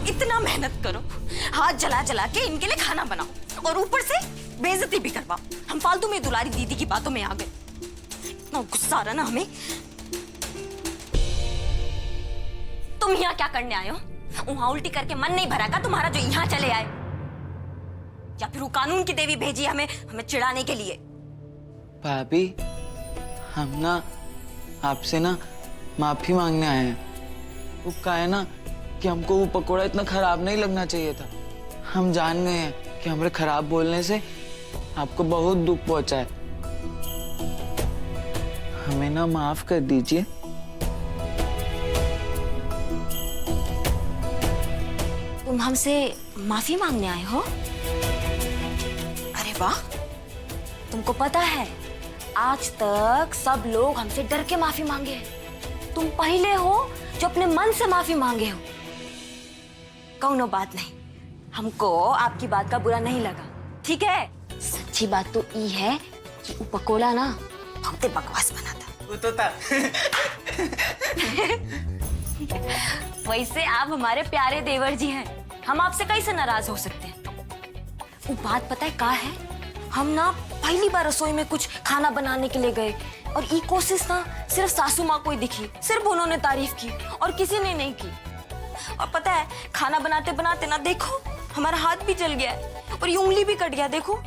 इतना मेहनत करो, हाथ जला जला के इनके लिए खाना बनाओ और ऊपर से बेइज्जती भी करवाओ। हम फालतू में दुलारी दीदी की बातों में आ गए। इतना गुस्सा आ रहा ना हमें। तुम यहाँ क्या करने आए हो? वहां उल्टी करके मन नहीं भरा का तुम्हारा जो यहाँ चले आए? या फिर वो कानून की देवी भेजी हमें चिढ़ाने के लिए? भाभी, हम ना आपसे ना माफी मांगने आए हैं। वो कहा है ना कि हमको वो पकोड़ा इतना खराब नहीं लगना चाहिए था। हम जान गए हैं कि हमारे खराब बोलने से आपको बहुत दुख पहुंचा है। हमें ना माफ कर दीजिए। तुम हमसे माफी मांगने आए हो? अरे वाह, तुमको पता है आज तक सब लोग हमसे डर के माफी मांगे हैं। तुम पहले हो जो अपने मन से माफी मांगे हो। कौनो बात नहीं, हमको आपकी बात का बुरा नहीं लगा, ठीक है? सच्ची बात तो ये है कि वो पकोड़ा ना बहुत बकवास बना था। वो तो था। वैसे आप हमारे प्यारे देवर जी हैं, हम आपसे कैसे नाराज हो सकते हैं? वो बात पता है क्या है? हम ना पहली बार रसोई में कुछ खाना बनाने के लिए गए और ये कोशिश ना सिर्फ सासू माँ को ही दिखी, सिर्फ उन्होंने तारीफ की और किसी ने नहीं की। और पता है खाना बनाते बनाते ना देखो हमारा हाथ भी जल गया है और ये उंगली भी कट गया। देखो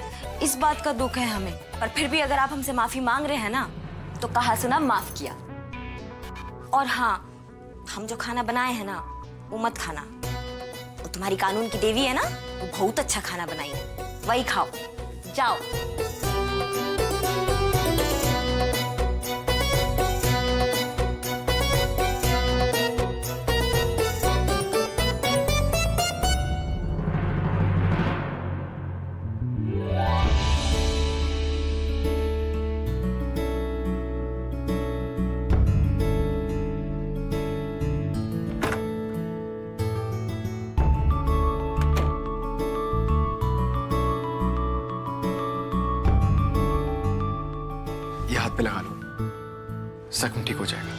इस बात का दुख है हमें, पर फिर भी अगर आप हमसे माफी मांग रहे हैं ना तो कहा सुना माफ किया। और हाँ, हम जो खाना बनाए हैं ना वो मत खाना। वो तुम्हारी कानून की देवी है ना, वो बहुत अच्छा खाना बनाई है, वही खाओ। जाओ। हाथ पे लगा लो, जख्म ठीक हो जाएगा।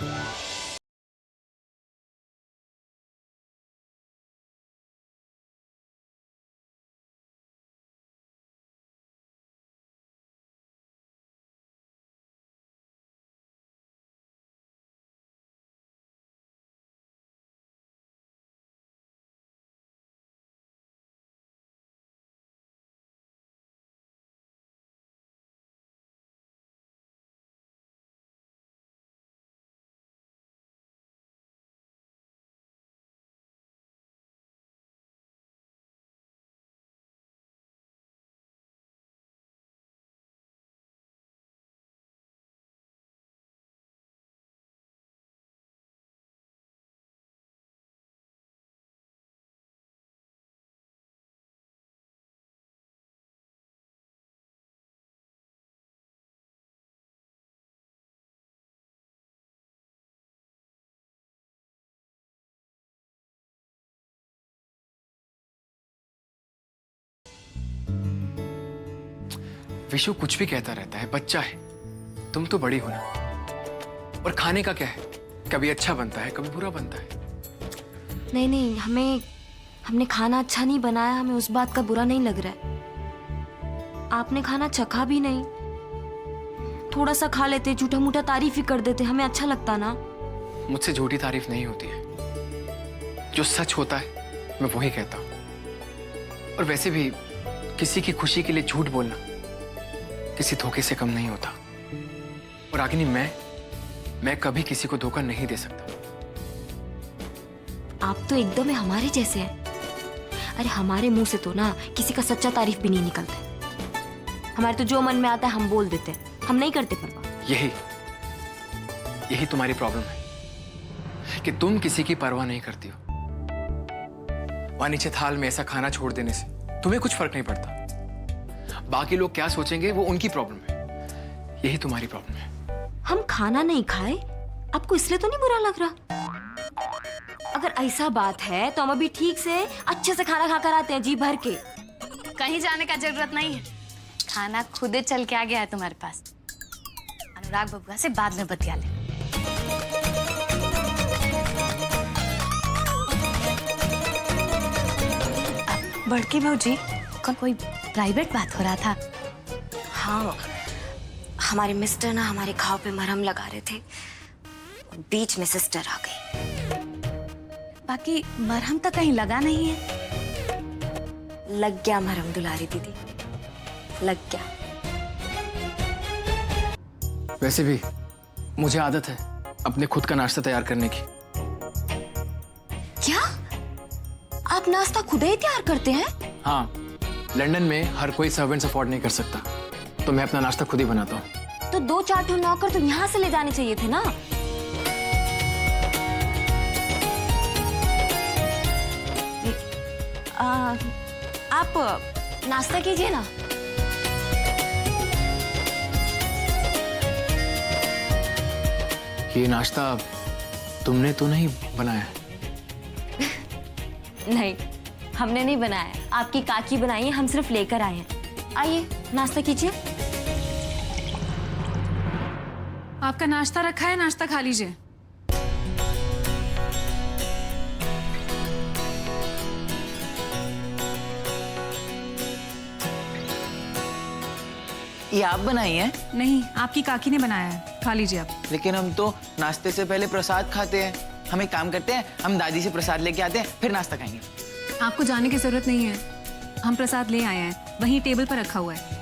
विशु कुछ भी कहता रहता है, बच्चा है, तुम तो बड़ी हो ना। और खाने का क्या है, कभी अच्छा बनता है कभी बुरा बनता है। नहीं नहीं, हमने खाना अच्छा नहीं बनाया, हमें उस बात का बुरा नहीं लग रहा है। आपने खाना चखा भी नहीं, थोड़ा सा खा लेते, झूठा मूठा तारीफ ही कर देते, हमें अच्छा लगता ना। मुझसे झूठी तारीफ नहीं होती है, जो सच होता है मैं वही कहता हूं। और वैसे भी किसी की खुशी के लिए झूठ बोलना किसी धोखे से कम नहीं होता। और रागिनी, मैं कभी किसी को धोखा नहीं दे सकता। आप तो एकदम हमारे जैसे हैं। अरे हमारे मुंह से तो ना किसी का सच्चा तारीफ भी नहीं निकलता। हमारे तो जो मन में आता है हम बोल देते हैं, हम नहीं करते परवाह। यही तुम्हारी प्रॉब्लम है कि तुम किसी की परवाह नहीं करती हो। वहां नीचे थाल में ऐसा खाना छोड़ देने से तुम्हें कुछ फर्क नहीं पड़ता। बाकी लोग क्या सोचेंगे वो उनकी प्रॉब्लम है। यही तुम्हारी प्रॉब्लम है। हम खाना नहीं खाए आपको इसलिए तो नहीं बुरा लग रहा? अगर ऐसा बात है तो हम अभी ठीक से अच्छे से खाना खाकर आते हैं, जी भर के। कहीं जाने का जरूरत नहीं है, खाना खुद चल के आ गया है तुम्हारे पास। अनुराग बबुआ से बाद में बतिया ले। बड़की भौजी कोई प्राइवेट बात हो रहा था। हाँ, हमारे मिस्टर ना हमारे घाव पे मरहम लगा रहे थे, बीच में सिस्टर आ गई। बाकी मरहम तो कहीं लगा नहीं है। लग गया मरहम दुलारी दीदी, लग गया। वैसे भी मुझे आदत है अपने खुद का नाश्ता तैयार करने की। क्या आप नाश्ता खुद ही तैयार करते हैं? हाँ, लंदन में हर कोई सर्वेंट्स अफोर्ड नहीं कर सकता, तो मैं अपना नाश्ता खुद ही बनाता हूँ। तो 2-4 ठो नौकर तो यहाँ से ले जाने चाहिए थे ना। आप नाश्ता कीजिए ना। ये नाश्ता तुमने तो नहीं बनाया? नहीं, हमने नहीं बनाया, आपकी काकी बनाई है, हम सिर्फ लेकर आए हैं। आइए नाश्ता कीजिए। आपका नाश्ता रखा है, नाश्ता खा लीजिए। ये आप बनाई हैं? नहीं, आपकी काकी ने बनाया है, खा लीजिए आप। लेकिन हम तो नाश्ते से पहले प्रसाद खाते हैं। हम एक काम करते हैं, हम दादी से प्रसाद लेके आते हैं, फिर नाश्ता खाएंगे। आपको जाने की जरूरत नहीं है, हम प्रसाद ले आए हैं, वहीं टेबल पर रखा हुआ है।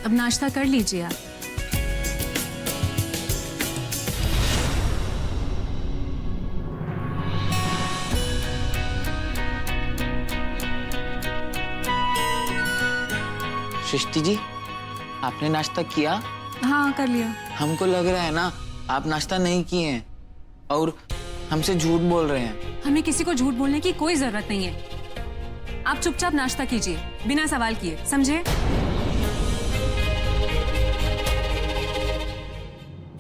अब नाश्ता कर लीजिए आप। सृष्टि जी, आपने नाश्ता किया? हाँ, कर लिया। हमको लग रहा है ना आप नाश्ता नहीं किए हैं और हमसे झूठ बोल रहे हैं। हमें किसी को झूठ बोलने की कोई जरूरत नहीं है। आप चुपचाप नाश्ता कीजिए, बिना सवाल किए, समझे?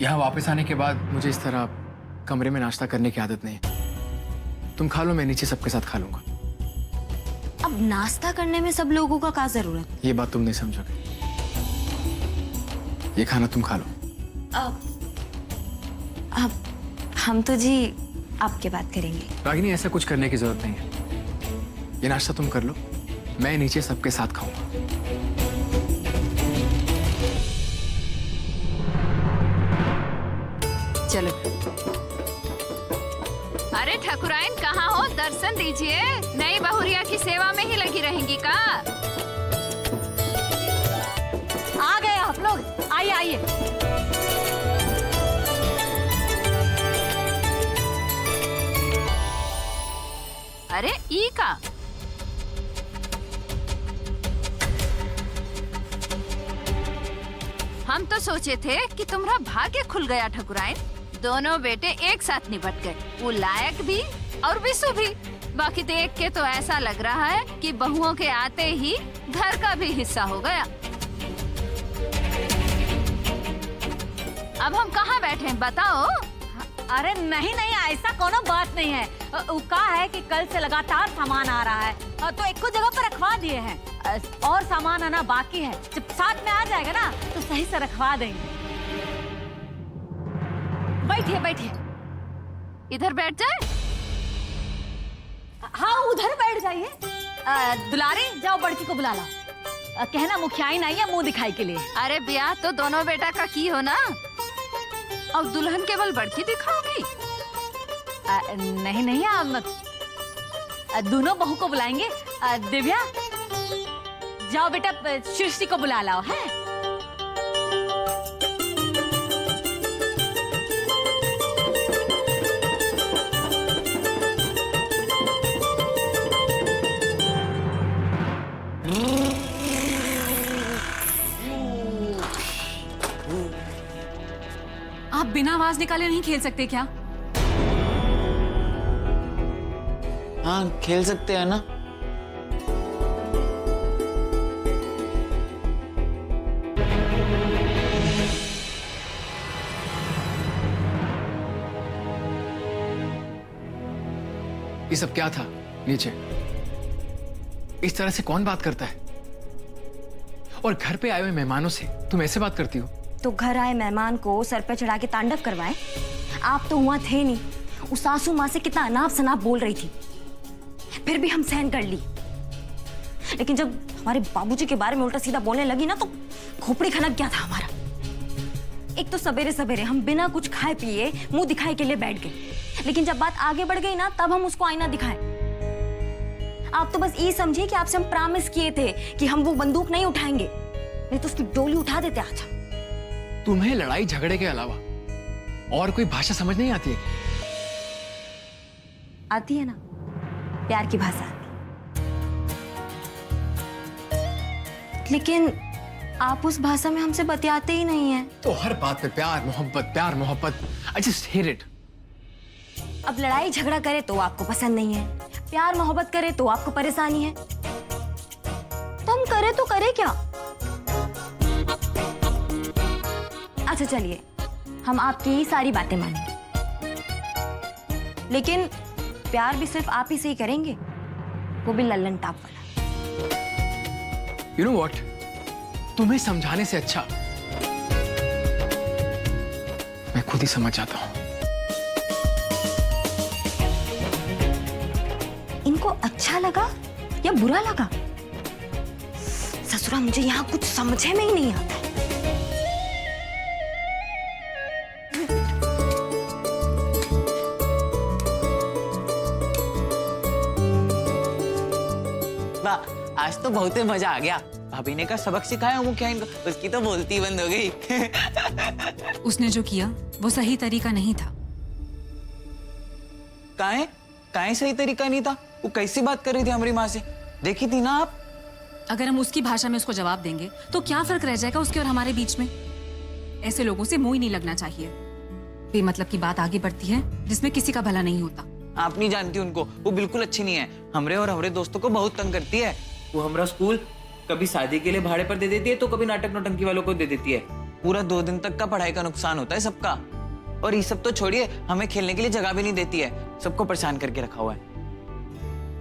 यहाँ वापस आने के बाद मुझे इस तरह कमरे में नाश्ता करने की आदत नहीं है। तुम खा लो, मैं नीचे सबके साथ खा लूंगा। अब नाश्ता करने में सब लोगों का क्या जरूरत? ये बात तुम नहीं समझोगे। ये खाना तुम खा लो। अब हम तो जी आपके बात करेंगे। रागिनी, ऐसा कुछ करने की जरूरत नहीं है। ये नाश्ता तुम कर लो, मैं नीचे सबके साथ खाऊंगा। चलो। अरे ठाकुराइन, कहाँ हो? दर्शन दीजिए। नई बहुरिया की सेवा में ही लगी रहेंगी का? आ गए आप लोग, आइए आइए। अरे ई का? हम तो सोचे थे कि तुम्हारा भाग्य खुल गया ठाकुराइन। दोनों बेटे एक साथ निपट गए, वो लायक भी और विशु भी। बाकी देख के तो ऐसा लग रहा है कि बहुओं के आते ही घर का भी हिस्सा हो गया। अब हम कहाँ बैठे हैं बताओ? अरे नहीं नहीं, ऐसा कोनो बात नहीं है। का है कि कल से लगातार सामान आ रहा है, तो एक को जगह पर रखवा दिए हैं। और सामान आना बाकी है, जब साथ में आ जाएगा ना तो सही से रखवा देंगे। बैठिए बैठिए। इधर बैठ जाए? हाँ, उधर बैठ जाइए। दुलारी, जाओ बड़की को बुला ला। कहना मुखियाइन आई है मुंह दिखाई के लिए। अरे ब्याह तो दोनों बेटा का की हो ना, अब दुल्हन केवल बड़की दिखाओगी? नहीं नहीं, आप दोनों बहू को बुलाएंगे। दिव्या, जाओ बेटा सृष्टि को बुला लाओ। है आप बिना आवाज निकाले नहीं खेल सकते क्या? हाँ, खेल सकते हैं ना। ये सब क्या था नीचे? इस तरह से कौन बात करता है? और घर पे आए हुए मेहमानों से तुम ऐसे बात करती हो? तो घर आए मेहमान को सर पे चढ़ा के तांडव करवाए? आप तो वहां थे नहीं। उस सासू माँ से कितना अनाप शनाप बोल रही थी, फिर भी हम सहन कर ली। लेकिन जब हमारे बाबूजी के बारे में उल्टा सीधा बोलने लगी ना, तो खोपड़ी खनक गया था हमारा। एक तो सवेरे सवेरे हम बिना कुछ खाए पिए मुंह दिखाए के लिए बैठ गए, लेकिन जब बात आगे बढ़ गई ना, तब हम उसको आईना दिखाए। आप तो बस ये समझिए कि आपसे हम प्रॉमिस किए थे कि हम वो बंदूक नहीं उठाएंगे, नहीं तो उसकी डोली उठा देते आज हम। तुम्हें लड़ाई झगड़े के अलावा और कोई भाषा समझ नहीं आती है? आती है ना, प्यार की भाषा आती। लेकिन आप उस भाषा में हमसे बतियाते ही नहीं हैं। तो हर बात पे प्यार मोहब्बत, आई जस्ट हेट इट। अब लड़ाई झगड़ा करे तो आपको पसंद नहीं है, प्यार मोहब्बत करे तो आपको परेशानी है। तो हम करे तो करे क्या? अच्छा चलिए, हम आपकी सारी बातें मानेंगे, लेकिन प्यार भी सिर्फ आप ही से ही करेंगे, वो भी लल्लन टाप वाला। You know what? तुम्हें समझाने से अच्छा मैं खुद ही समझ जाता हूं। इनको अच्छा लगा या बुरा लगा? ससुरा, मुझे यहाँ कुछ समझे में ही नहीं आता। वाह, आज तो बहुत ही मजा आ गया। भाभी ने कहा सबक सिखाया हूँ क्या इनको, उसकी तो बोलती बंद हो गई। उसने जो किया वो सही तरीका नहीं था। काहे सही तरीका नहीं था? वो कैसी बात कर रही थी हमारी माँ से, देखी थी ना आप? अगर हम उसकी भाषा में उसको जवाब देंगे तो क्या फर्क रह जाएगा उसके और हमारे बीच में? ऐसे लोगों से मुंह ही नहीं लगना चाहिए। बेमतलब की बात आगे बढ़ती है जिसमें किसी का भला नहीं होता। आप नहीं जानती उनको, वो बिल्कुल अच्छी नहीं है। हमरे और हमारे दोस्तों को बहुत तंग करती है। वो हमारा स्कूल कभी शादी के लिए भाड़े पर दे देती है, तो कभी नाटक नौटंकी वालों को दे देती है। पूरा 2 दिन तक का पढ़ाई का नुकसान होता है सबका। और ये सब तो छोड़िए, हमें खेलने के लिए जगह भी नहीं देती है, सबको परेशान करके रखा हुआ है।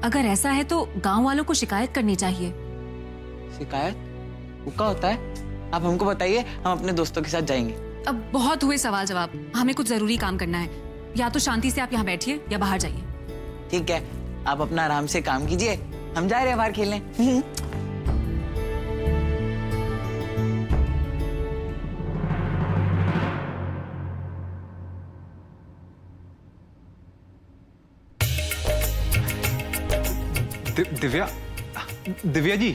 अगर ऐसा है तो गांव वालों को शिकायत करनी चाहिए। शिकायत? वो क्या होता है? आप हमको बताइए, हम अपने दोस्तों के साथ जाएंगे। अब बहुत हुए सवाल जवाब, हमें कुछ जरूरी काम करना है। या तो शांति से आप यहाँ बैठिए या बाहर जाइए। ठीक है, आप अपना आराम से काम कीजिए, हम जा रहे हैं बाहर खेलने। दिव्या जी,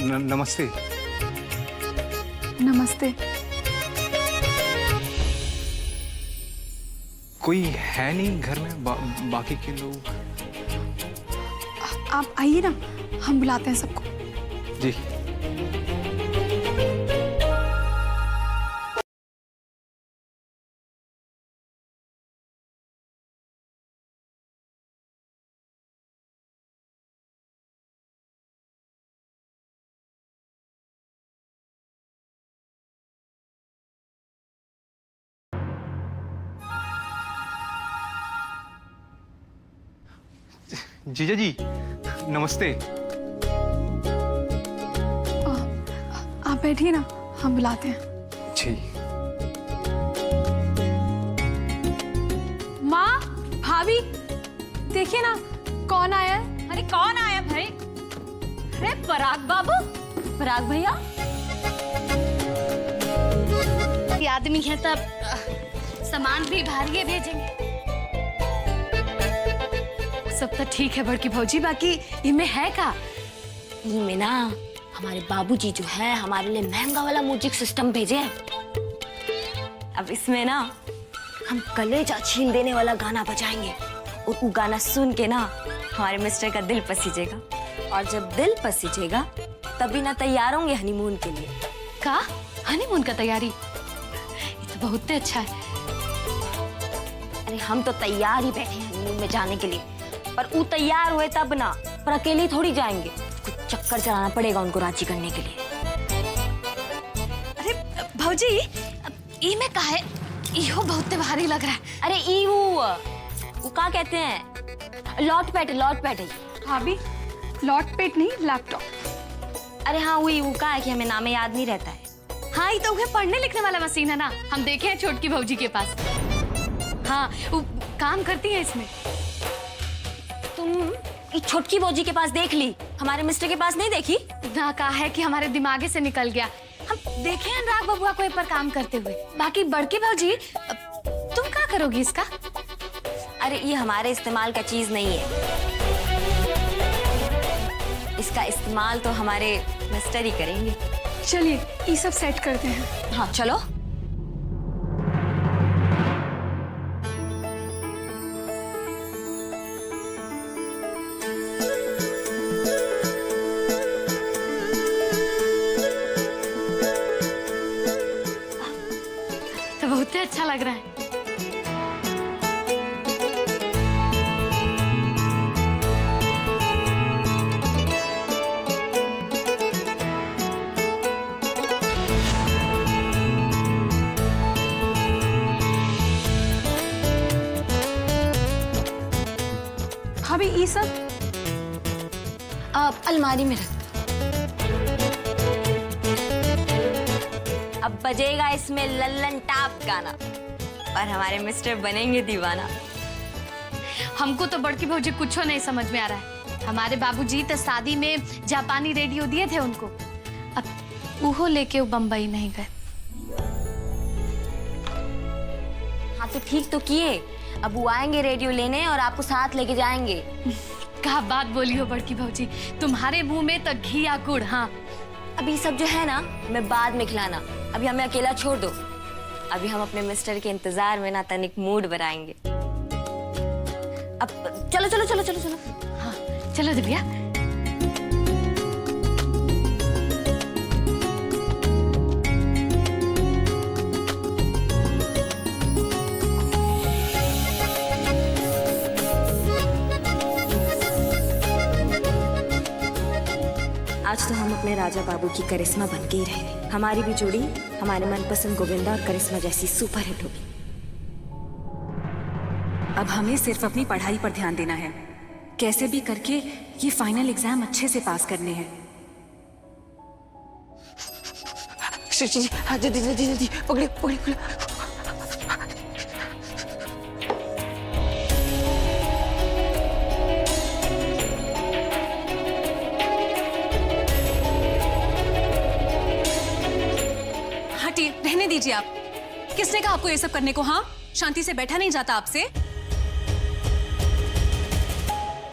नमस्ते। नमस्ते। कोई है नहीं घर में? बाकी के लोग? आप आइए ना, हम बुलाते हैं सबको। जी। जीजा जी, नमस्ते। आप बैठिए ना, हम बुलाते हैं। जी। माँ, भाभी, देखिए ना कौन आया है। अरे कौन आया भाई? अरे पराग बाबू, पराग भैया। आदमी है तब सामान भी भारी भेजेंगे। सब तो ठीक है बड़की भौजी, बाकी इनमें है का? इनमें ना हमारे बाबूजी जो है हमारे लिए महंगा वाला म्यूजिक सिस्टम भेजे हैं। अब इसमें ना हम कलेजा छीन देने वाला गाना बजाएंगे, और वो गाना सुन के ना हमारे मिस्टर का दिल पसीजेगा, और जब दिल पसीजेगा तभी ना तैयार होंगे हनीमून के लिए। का हनीमून का तैयारी? ये तो बहुत अच्छा है। अरे हम तो तैयार ही बैठे हैं हनीमून में जाने के लिए, पर वो तैयार हुए तब ना, पर अकेले थोड़ी जाएंगे। कुछ चक्कर चलाना पड़ेगा उनको राजी करने के लिए। अरे भौजी, ये में का है? इहो बहुत भारी लग रहा है। अरे ई वो क्या कहते हैं, लॉट पैड है। भाभी लॉट पेट नहीं, लैपटॉप। अरे हाँ वही वो का है कि हमें नाम याद नहीं रहता है। हाँ ये तो उन्हें पढ़ने लिखने वाला मशीन है ना, हम देखे हैं छोटकी भौजी के पास। हाँ वो काम करती है इसमें। तुम इस छोटकी भौजी के पास देख ली, हमारे मिस्टर के पास नहीं देखी? ना कहा है कि हमारे दिमागे से निकल गया। हम देखे हैं अनुराग बबुआ को एक बार काम करते हुए। बाकी बड़की भौजी तुम क्या करोगी इसका? अरे ये हमारे इस्तेमाल का चीज नहीं है, इसका इस्तेमाल तो हमारे मिस्टर ही करेंगे। चलिए ये सब सेट करते हैं। हाँ चलो। तो बहुत ही अच्छा लग रहा है। भाभी ये सब अलमारी में रख। अब बजेगा इसमें लल्लन टाप गाना और हमारे मिस्टर बनेंगे दीवाना। हमको तो बड़की भौजी कुछ नहीं समझ में आ रहा है। हमारे बाबूजी तो शादी में जापानी रेडियो दिए थे उनको, अब उहो लेके वो बम्बई नहीं गए। हाँ तो ठीक तो किए, अब वो आएंगे रेडियो लेने और आपको साथ लेके जाएंगे। क्या बात बोली हो बड़की भौजी, तुम्हारे मुंह में तो घी या गुड़। हाँ अभी सब जो है ना मैं बाद में खिलाना, अभी हमें अकेला छोड़ दो। अभी हम अपने मिस्टर के इंतजार में ना तनिक मूड बनाएंगे। अब चलो चलो चलो चलो चलो। हाँ चलो दिव्या। आज तो हम अपने राजा बाबू की करिश्मा बन के ही रहे। हमारी भी जोड़ी हमारे मनपसंद गोविंदा और करिश्मा जैसी सुपर हिट होगी। अब हमें सिर्फ अपनी पढ़ाई पर ध्यान देना है, कैसे भी करके ये फाइनल एग्जाम अच्छे से पास करने हैं। जी हाँ जल्दी जल्दी जल्दी पकड़े पकड़े पकड़े। हटिए, रहने दीजिए आप। किसने कहा आपको ये सब करने को? हाँ शांति से बैठा नहीं जाता आपसे?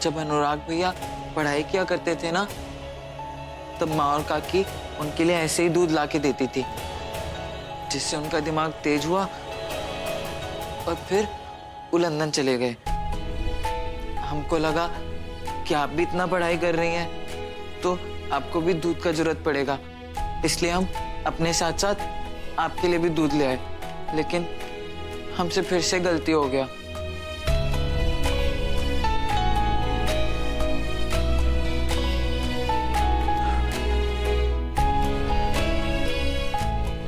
जब अनुराग भैया पढ़ाई किया करते थे ना, तब माँ और काकी उनके लिए ऐसे ही दूध ला के देती थी, जिससे उनका दिमाग तेज हुआ और फिर वो लंदन चले गए। हमको लगा कि आप भी इतना पढ़ाई कर रही हैं तो आपको भी दूध का जरूरत पड़ेगा, इसलिए हम अपने साथ साथ आपके लिए भी दूध ले आए। लेकिन हमसे फिर से गलती हो गया।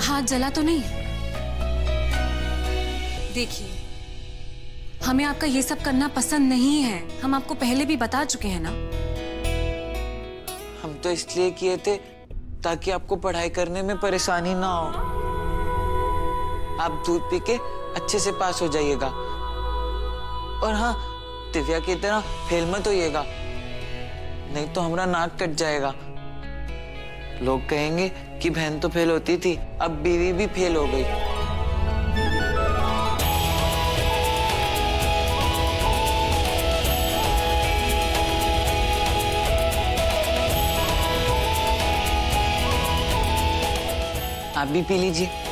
हाथ जला तो नहीं? देखिए, हमें आपका ये सब करना पसंद नहीं है, हम आपको पहले भी बता चुके हैं ना। हम तो इसलिए किए थे ताकि आपको पढ़ाई करने में परेशानी ना हो। आप दूध पी के अच्छे से पास हो जाइएगा। और हाँ, दिव्या की तरह फेल मत होइएगा, नहीं तो हमारा नाक कट जाएगा। लोग कहेंगे कि बहन तो फेल होती थी, अब बीवी भी फेल हो गई। आप भी पी लीजिए।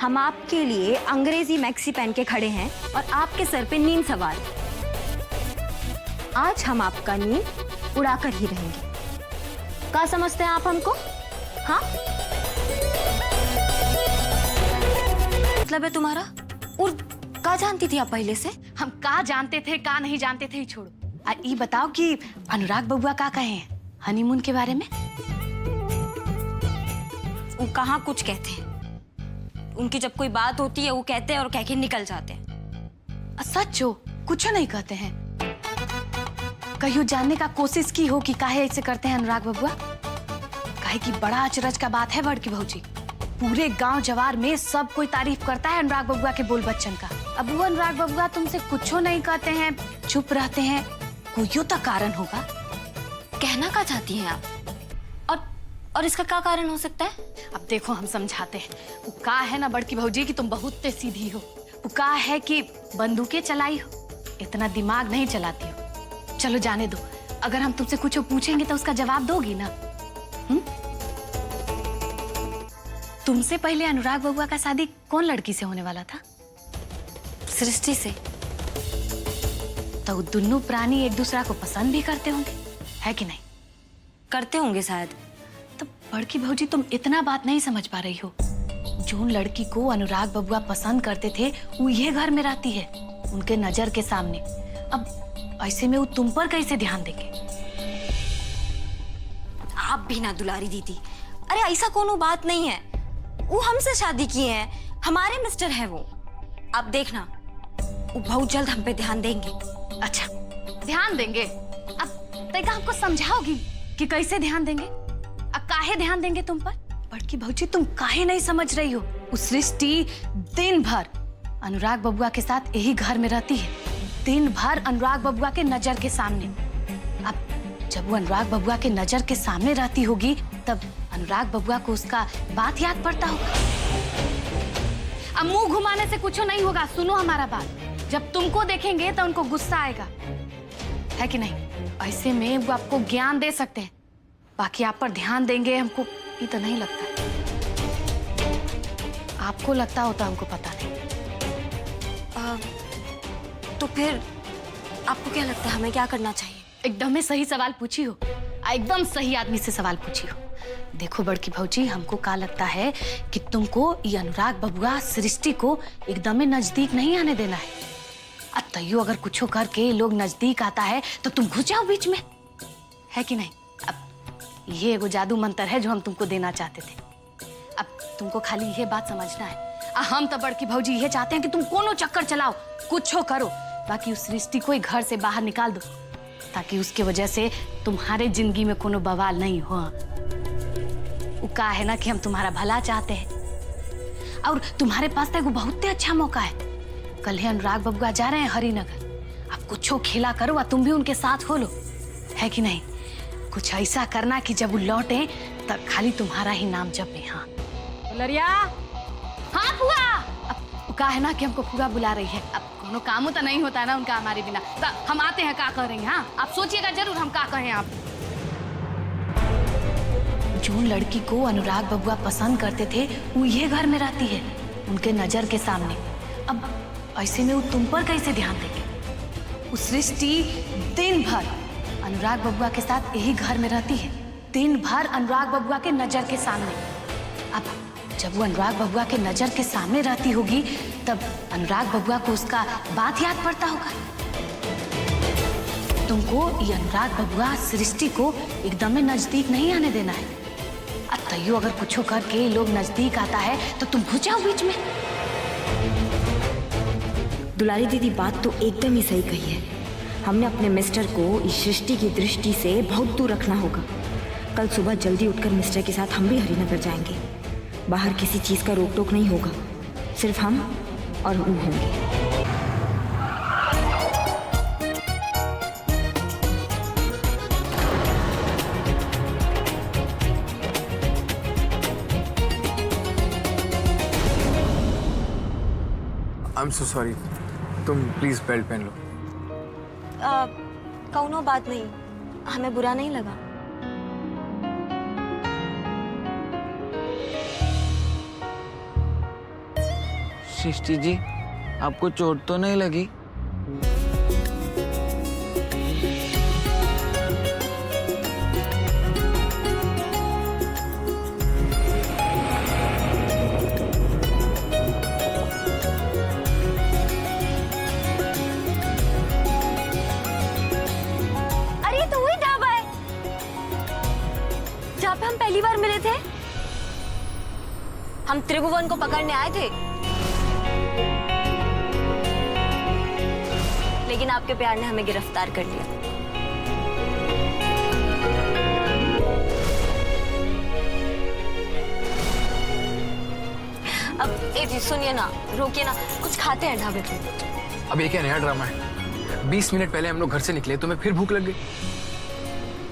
हम आपके लिए अंग्रेजी मैक्सी पहन के खड़े हैं और आपके सर पे नींद सवार। आज हम आपका नींद उड़ाकर ही रहेंगे। क्या समझते हैं आप हमको? हाँ, मतलब है तुम्हारा? और का जानती थी आप पहले से? हम का जानते थे का नहीं जानते थे ही छोड़ो। ये बताओ कि अनुराग बबुआ का कहे हैं हनीमून के बारे में? वो कहाँ कुछ कहते हैं। उनकी जब कोई बात होती है वो कहते हैं और कह के निकल जाते हैं। सच हो, कुछ नहीं कहते हैं। कहियो जानने का कोशिश की हो कि काहे ऐसे करते हैं अनुराग बबुआ? काहे की बड़ा अचरज का बात है बड़की भौजी। पूरे गांव जवार में सब कोई तारीफ करता है अनुराग बबुआ के बोल बच्चन का। अब वो अनुराग बबुआ तुमसे कुछो नहीं कहते हैं, चुप रहते हैं, कोई तो कारण होगा। कहना क्या चाहती हैं आप? और इसका क्या कारण हो सकता है? अब देखो हम समझाते हैं। वो का है ना बड़की भौजी कि तुम बहुत सीधी हो। वो का है कि बंदूकें चलाई हो, इतना दिमाग नहीं चलाती हो। चलो जाने दो, अगर हम तुमसे कुछ पूछेंगे तो उसका जवाब दोगी ना? तुमसे पहले अनुराग बबुआ का शादी कौन लड़की से होने वाला था? सृष्टि से। तो दोनों प्राणी एक दूसरा को पसंद भी करते होंगे, है कि नहीं? करते होंगे शायद। तो बड़की भौजी तुम इतना बात नहीं समझ पा रही हो। जो लड़की को अनुराग बबुआ पसंद करते थे वो ये घर में रहती है, उनके नजर के सामने। अब ऐसे में वो तुम पर कैसे ध्यान देंगे? आप भी ना दुलारी दीदी। अरे ऐसा कोनो बात नहीं है। वो हमसे शादी किए हैं, हमारे मिस्टर है वो। आप देखना वो बहुत जल्द हम पे ध्यान देंगे। अच्छा, ध्यान देंगे? अब तैका हमको समझाओगी कि कैसे ध्यान देंगे? अब काहे ध्यान देंगे तुम पर? बड़की भौजी तुम काहे नहीं समझ रही हो? उस सृष्टि दिन भर अनुराग बबुआ के साथ यही घर में रहती है, दिन भर अनुराग बबुआ के नजर के सामने। अब जब वो अनुराग बबुआ के नजर के सामने रहती होगी तब अनुराग बबुआ को उसका बात याद पड़ता होगा। अब मुंह घुमाने से कुछ नहीं होगा, सुनो हमारा बात। जब तुमको देखेंगे तो उनको गुस्सा आएगा, है कि नहीं? ऐसे में वो आपको ज्ञान दे सकते हैं, बाकी आप पर ध्यान देंगे हमको ये तो नहीं लगता है। आपको लगता होता, हमको पता नहीं। तो फिर आपको क्या लगता है हमें क्या करना चाहिए? एकदम में सही सवाल पूछी हो, एकदम सही आदमी से सवाल पूछी हो। देखो बड़की भौजी, हमको क्या लगता है कि तुमको ये अनुराग बबुआ सृष्टि को एकदम में नजदीक नहीं आने देना है। तैयो अगर कुछ करके लोग नजदीक आता है तो तुम घुस जाओ बीच में, है कि नहीं? अब ये एगो जादू मंत्र है जो हम तुमको देना चाहते थे। अब तुमको खाली ये बात समझना है। हम तो बड़की भौजी ये चाहते हैं कि तुम कोनो चक्कर चलाओ, कुछ करो, बाकी उस सृष्टि को घर से बाहर निकाल दो, ताकि उसके वजह से तुम्हारे जिंदगी में कोनो बवाल नहीं हो। वो का है ना कि हम तुम्हारा भला चाहते हैं और तुम्हारे पास तो बहुत अच्छा मौका है। कल ही अनुराग बबुआ जा रहे हैं हरिनगर। अब कुछ खेला करो और तुम भी उनके साथ हो लो, है कि नहीं? कुछ ऐसा करना कि जब वो लौटे तब खाली तुम्हारा ही नाम जपे। हाँ लरिया। हाँ फुआ। अब का है ना कि हमको फुआ बुला रही है। अब कोनो काम तो नहीं होता है ना उनका हमारे बिना। तो हम आते हैं, क्या करेंगे? हाँ आप सोचिएगा जरूर हम क्या कहें। आप जो लड़की को अनुराग बबुआ पसंद करते थे वो ये घर में रहती है, उनके नजर के सामने। अब ऐसे में वो तुम पर कैसे ध्यान देंगे? उस सृष्टि दिन भर अनुराग बबुआ के साथ यही घर में रहती है, दिन भर अनुराग बबुआ के नजर के सामने। अब जब वो अनुराग बबुआ के नजर के सामने रहती होगी तब अनुराग बबुआ को उसका बात याद पड़ता होगा। तुमको ये अनुराग बबुआ सृष्टि को एकदम में नजदीक नहीं आने देना है। तैयो अगर कुछ करके लोग नजदीक आता है तो तुम घुस जाओ बीच में। दुलारी दीदी बात तो एकदम ही सही कही है। हमने अपने मिस्टर को इस सृष्टि की दृष्टि से बहुत दूर रखना होगा। कल सुबह जल्दी उठकर मिस्टर के साथ हम भी हरिनगर जाएंगे। बाहर किसी चीज़ का रोक टोक नहीं होगा, सिर्फ हम और वो होंगे। आई एम सो सॉरी, तुम प्लीज बेल्ट पहन लो। कौनो बात नहीं, हमें बुरा नहीं लगा। सृष्टि जी, आपको चोट तो नहीं लगी? अरे ये तो वही ढाबा है जहाँ पे हम पहली बार मिले थे। हम त्रिभुवन को पकड़ने आए थे, लेकिन आपके प्यार ने हमें गिरफ्तार कर लिया। अब ए जी सुनिए ना, रोकिए ना, कुछ खाते हैं ढाबे पे। अब ये क्या नया ड्रामा है? 20 मिनट पहले हम लोग घर से निकले, तुम्हें फिर भूख लग गई?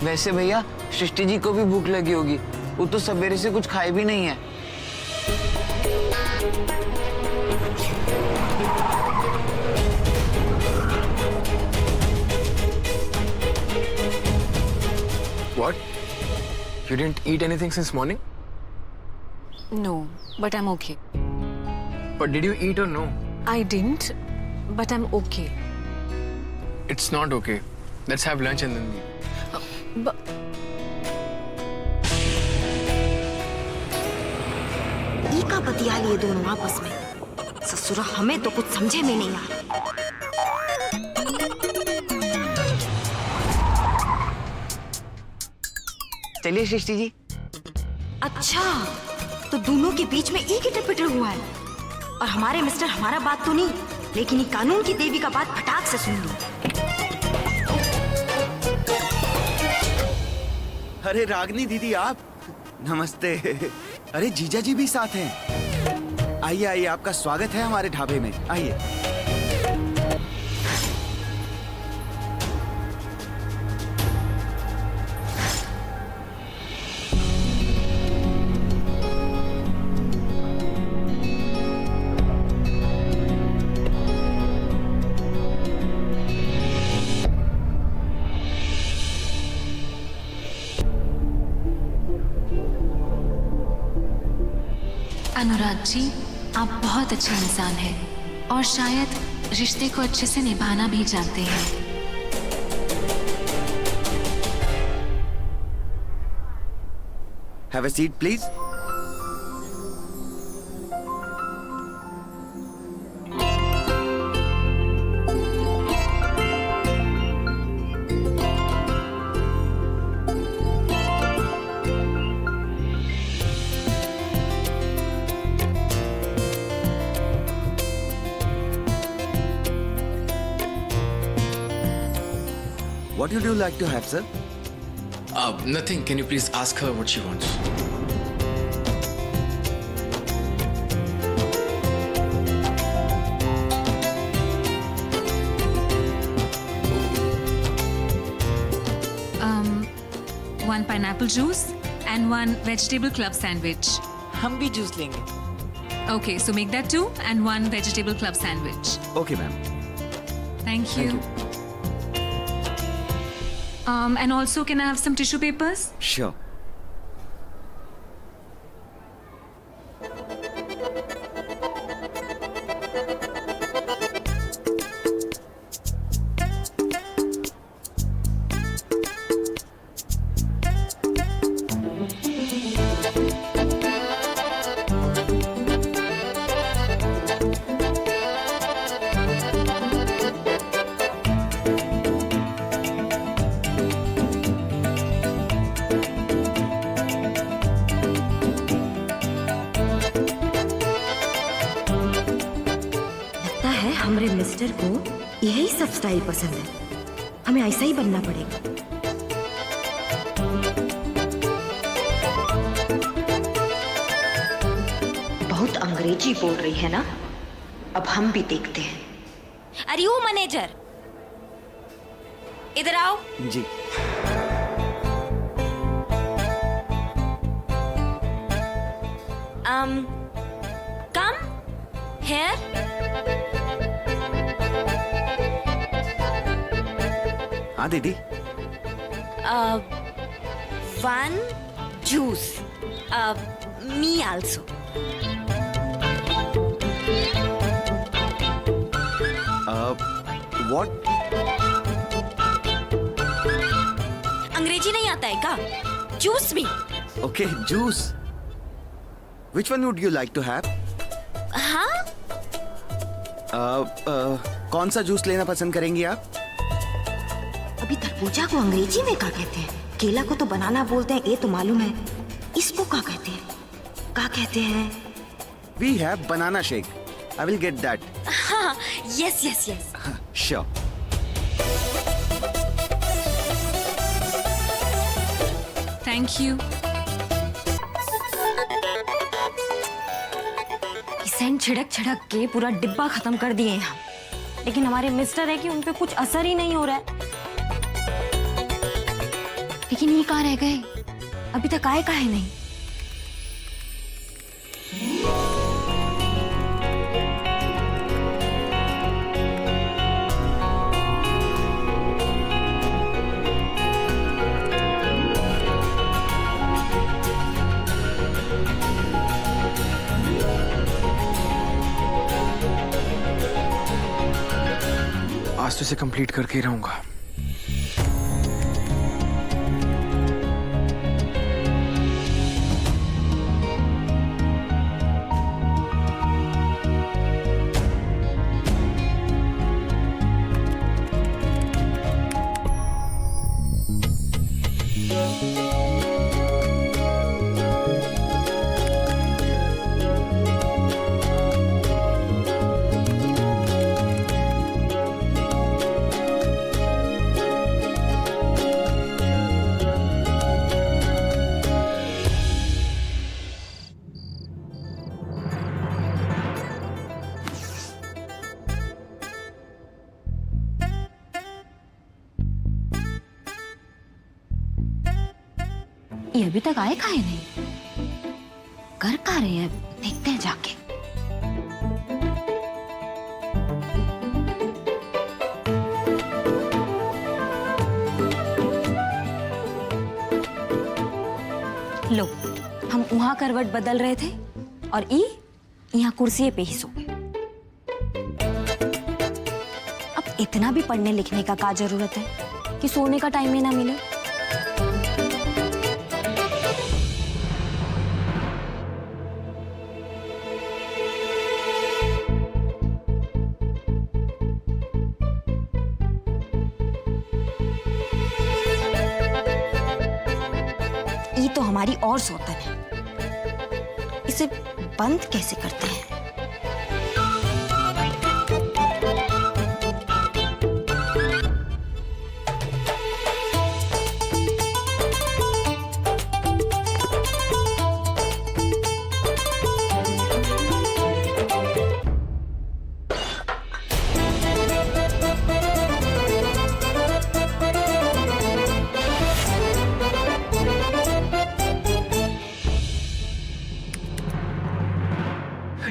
वैसे भैया सृष्टि जी को भी भूख लगी होगी, वो तो सवेरे से कुछ खाए भी नहीं है। What? You didn't eat anything since morning? No, but I'm okay. But did you eat or no? I didn't, but I'm okay. It's not okay. Let's have lunch and then leave. ई का बतिया लिए दोनों आपस में। ससुरा हमें तो कुछ समझे में नहीं आ रहा। चलिए सृष्टि जी। अच्छा, तो दोनों के बीच में ई की टिपिटर हुआ है और हमारे मिस्टर हमारा बात तो नहीं, लेकिन ये कानून की देवी का बात फटाक से सुन ली। अरे रागनी दीदी आप, नमस्ते। अरे जीजा जी भी साथ हैं। आइए आइए, आपका स्वागत है हमारे ढाबे में, आइए। अनुराग जी, आप बहुत अच्छे इंसान हैं और शायद रिश्ते को अच्छे से निभाना भी जानते हैं। Have a seat please. What would you like to have, sir? Nothing. Can you please ask her what she wants? One pineapple juice and one vegetable club sandwich. हम भी जूस लेंगे। Okay, so make that 2 and 1 vegetable club sandwich. Okay, ma'am. Thank you. And also, can I have some tissue papers? Sure. हमारे mister को यही सब style पसंद है, हमें ऐसा ही बनना पड़ेगा। बहुत अंग्रेजी बोल रही है ना, अब हम भी देखते हैं। अरे ओ मैनेजर, इधर आओ। जी। कम here. हाँ दीदी। 1 juice. Me also. व्हाट? अंग्रेजी नहीं आता है का? जूस भी। Okay, juice. Which one would you like to have? हाँ? कौन सा जूस लेना पसंद करेंगी आप? अभी तरबूजा को अंग्रेजी में क्या कहते हैं? केला को तो बनाना बोलते हैं, ये तो मालूम है। इसको क्या कहते हैं? क्या कहते हैं? We have banana shake. I will get that. हाँ, yes, yes, yes. Sure. Thank you. Scent छिड़क छिड़क के पूरा डिब्बा खत्म कर दिए हैं हम, लेकिन हमारे मिस्टर है कि उन पे कुछ असर ही नहीं हो रहा है। लेकिन ये कहाँ रह गए? अभी तक आए काहे नहीं? आज तो इसे कंप्लीट करके ही रहूंगा। ये अभी तक आए काहे नहीं? कर कहाँ रहे हैं? देखते हैं जाके। लो, हम वहां करवट बदल रहे थे और यहाँ कुर्सी पे ही सो गए। अब इतना भी पढ़ने लिखने का क्या जरूरत है कि सोने का टाइम ही ना मिले? ये तो हमारी और सौतन है, इसे बंद कैसे करते हैं?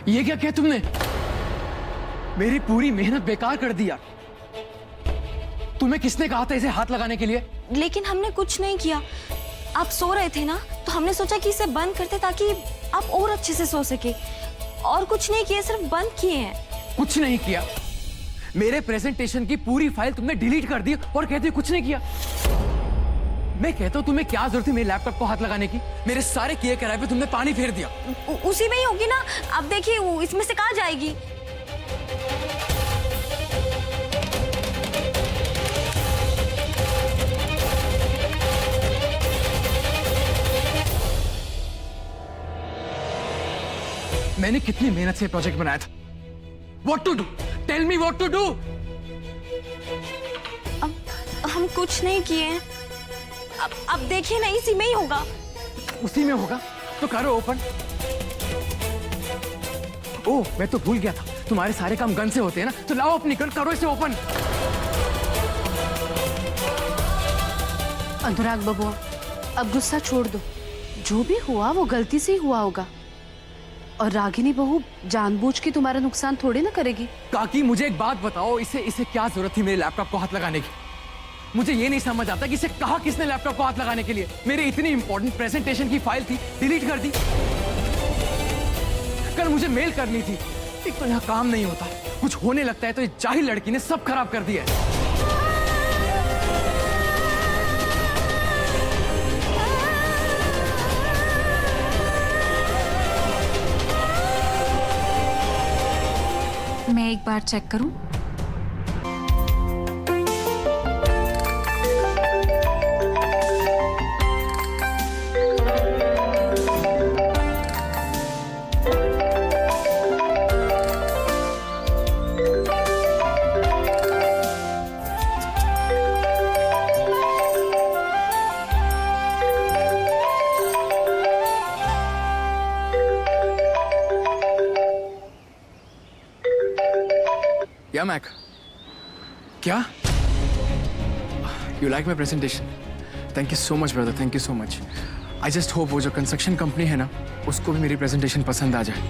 ये क्या किया तुमने? मेरी पूरी मेहनत बेकार कर दिया। तुम्हें किसने कहा था इसे हाथ लगाने के लिए? लेकिन हमने कुछ नहीं किया। आप सो रहे थे ना, तो हमने सोचा कि इसे बंद करते ताकि आप और अच्छे से सो सके। और कुछ नहीं किया, सिर्फ बंद किए हैं। कुछ नहीं किया। मेरे प्रेजेंटेशन की पूरी फाइल तुमने डिलीट कर दी और कहते कुछ नहीं किया। मैं कहता हूँ तुम्हें क्या जरूरत थी मेरे लैपटॉप को हाथ लगाने की? मेरे सारे किए कराए पे तुमने पानी फेर दिया। उसी में ही होगी ना। अब देखिए इसमें से कहाँ जाएगी? मैंने कितनी मेहनत से प्रोजेक्ट बनाया था। What to do? Tell me what to do? अब हम कुछ नहीं किए हैं। अब देखिए ना, इसी में ही होगा। उसी में होगा तो करो ओपन। ओह, मैं तो भूल गया था, तुम्हारे सारे काम गन से होते हैं ना, तो लाओ अपनी गन, करो इसे ओपन। अनुराग बबुआ, अब गुस्सा छोड़ दो। जो भी हुआ वो गलती से ही हुआ होगा, और रागिनी बहू जानबूझ के तुम्हारा नुकसान थोड़ी ना करेगी। काकी, मुझे एक बात बताओ, इसे क्या जरूरत थी मेरे लैपटॉप को हाथ लगाने की? मुझे ये नहीं समझ आता कि इसे कहा किसने लैपटॉप को हाथ लगाने के लिए? मेरी इतनी इंपॉर्टेंट प्रेजेंटेशन की फाइल थी, डिलीट कर दी। कल मुझे मेल करनी थी, एक तो यहाँ काम नहीं होता, कुछ होने लगता है तो ये जाहिल लड़की ने सब खराब कर दिया है। मैं एक बार चेक करूं? या मैक, क्या? You like my presentation? Thank you so much, brother. Thank you so much. I just hope वो जो कंस्ट्रक्शन कंपनी है ना, उसको भी मेरी प्रेजेंटेशन पसंद आ जाए।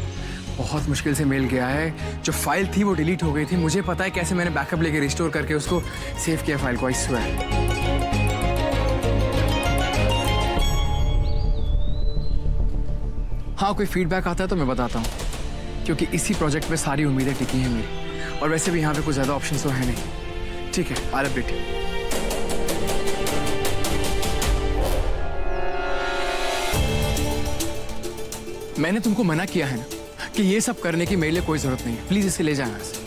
बहुत मुश्किल से मेल गया है, जो फाइल थी वो डिलीट हो गई थी। मुझे पता है कैसे मैंने बैकअप लेके रिस्टोर करके उसको सेव किया फाइल को। I swear. हाँ, कोई फीडबैक आता है तो मैं बताता हूँ, क्योंकि इसी प्रोजेक्ट पे सारी उम्मीदें टिकी हैं मेरी। और वैसे भी यहाँ पे कुछ ज्यादा ऑप्शंस तो है नहीं। ठीक है, I'll update you. मैंने तुमको मना किया है ना कि ये सब करने की मेरे लिए कोई जरूरत नहीं है। प्लीज इसे ले जाए यहाँ से।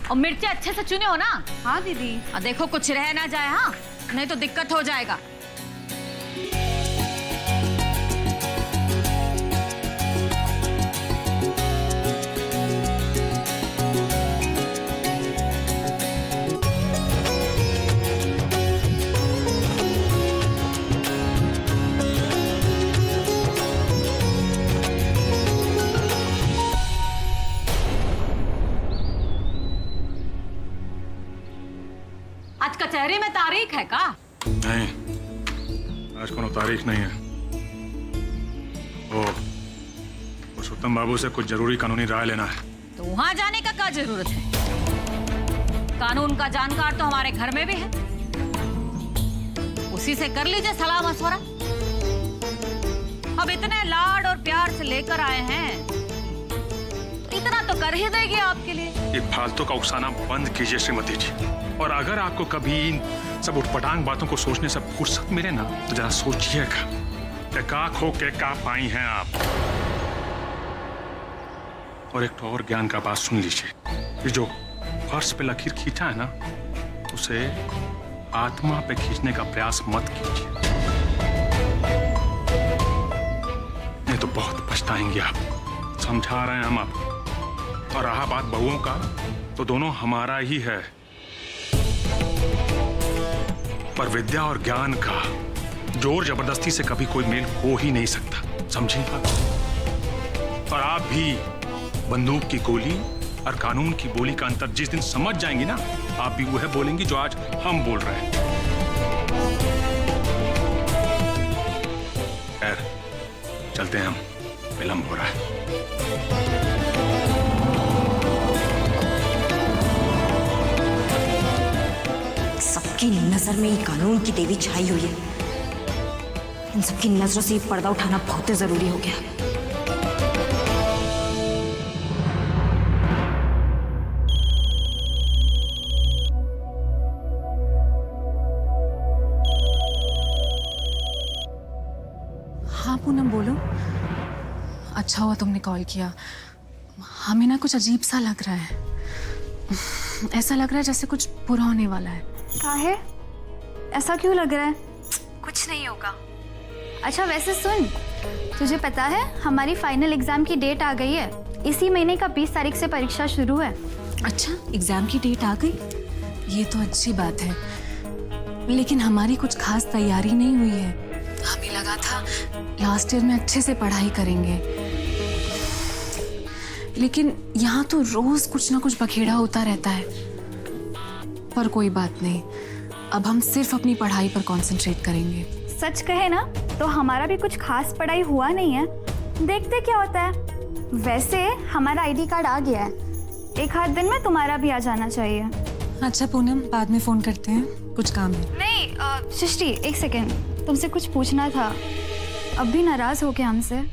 और मिर्ची अच्छे से चुने हो ना? हाँ दीदी। देखो कुछ रह ना जाए, हाँ, नहीं तो दिक्कत हो जाएगा। आज कचहरी में तारीख है का? नहीं, आज कोनो तारीख नहीं है। ओ, पुरुषोत्तम बाबू से कुछ जरूरी कानूनी राय लेना है। तो वहां जाने का क्या जरूरत है? कानून का जानकार तो हमारे घर में भी है, उसी से कर लीजिए सलाह मशवरा। अब इतने लाड और प्यार से लेकर आए हैं, तो इतना तो कर ही देगी आपके लिए। ये फालतू का उकसाना बंद कीजिए श्रीमती जी। और अगर आपको कभी इन सब उठपटांग बातों को सोचने से फुर्सत मिले ना, तो जरा सोचिएगा कि का खो के का पाई हैं आप। और एक तो और ज्ञान का बात सुन लीजिए, ये जो फर्श पे लकीर खींचा है ना, उसे आत्मा पे खींचने का प्रयास मत कीजिए, नहीं तो बहुत पछताएंगे आप। समझा रहे हैं हम आप। और रहा बात बहुओं का, तो दोनों हमारा ही है, पर विद्या और ज्ञान का जोर जबरदस्ती से कभी कोई मेल हो ही नहीं सकता, समझे आप? और आप भी बंदूक की गोली और कानून की बोली का अंतर जिस दिन समझ जाएंगी ना, आप भी वह बोलेंगी जो आज हम बोल रहे हैं। खैर, चलते हैं हम, विलंब हो रहा है। सबकी नजर में ये कानून की देवी छाई हुई है। इन सबकी नजरों से ये पर्दा उठाना बहुत जरूरी हो गया। हाँ पूनम बोलो। अच्छा हुआ तुमने कॉल किया। हमें ना कुछ अजीब सा लग रहा है। ऐसा लग रहा है जैसे कुछ बुरा होने वाला है। क्या है? ऐसा क्यों लग रहा है? कुछ नहीं होगा। अच्छा वैसे सुन, तुझे पता है हमारी फाइनल एग्जाम की डेट आ गई है। इसी महीने का 20 तारीख से परीक्षा शुरू है। अच्छा, एग्जाम की डेट आ गई? ये तो अच्छी बात है, लेकिन हमारी कुछ खास तैयारी नहीं हुई है। हमें लगा था लास्ट ईयर में अच्छे से पढ़ाई करेंगे, लेकिन यहाँ तो रोज कुछ ना कुछ बखेड़ा होता रहता है। पर कोई बात नहीं, अब हम सिर्फ अपनी पढ़ाई पर कंसंट्रेट करेंगे। सच कहे ना तो हमारा भी कुछ खास पढ़ाई हुआ नहीं है, देखते क्या होता है। वैसे हमारा आईडी कार्ड आ गया है, 1 आध दिन में तुम्हारा भी आ जाना चाहिए। अच्छा पूनम, बाद में फोन करते हैं, कुछ काम है। नहीं सृष्टि, 1 सेकेंड, तुमसे कुछ पूछना था। अब भी नाराज हो क्या हमसे?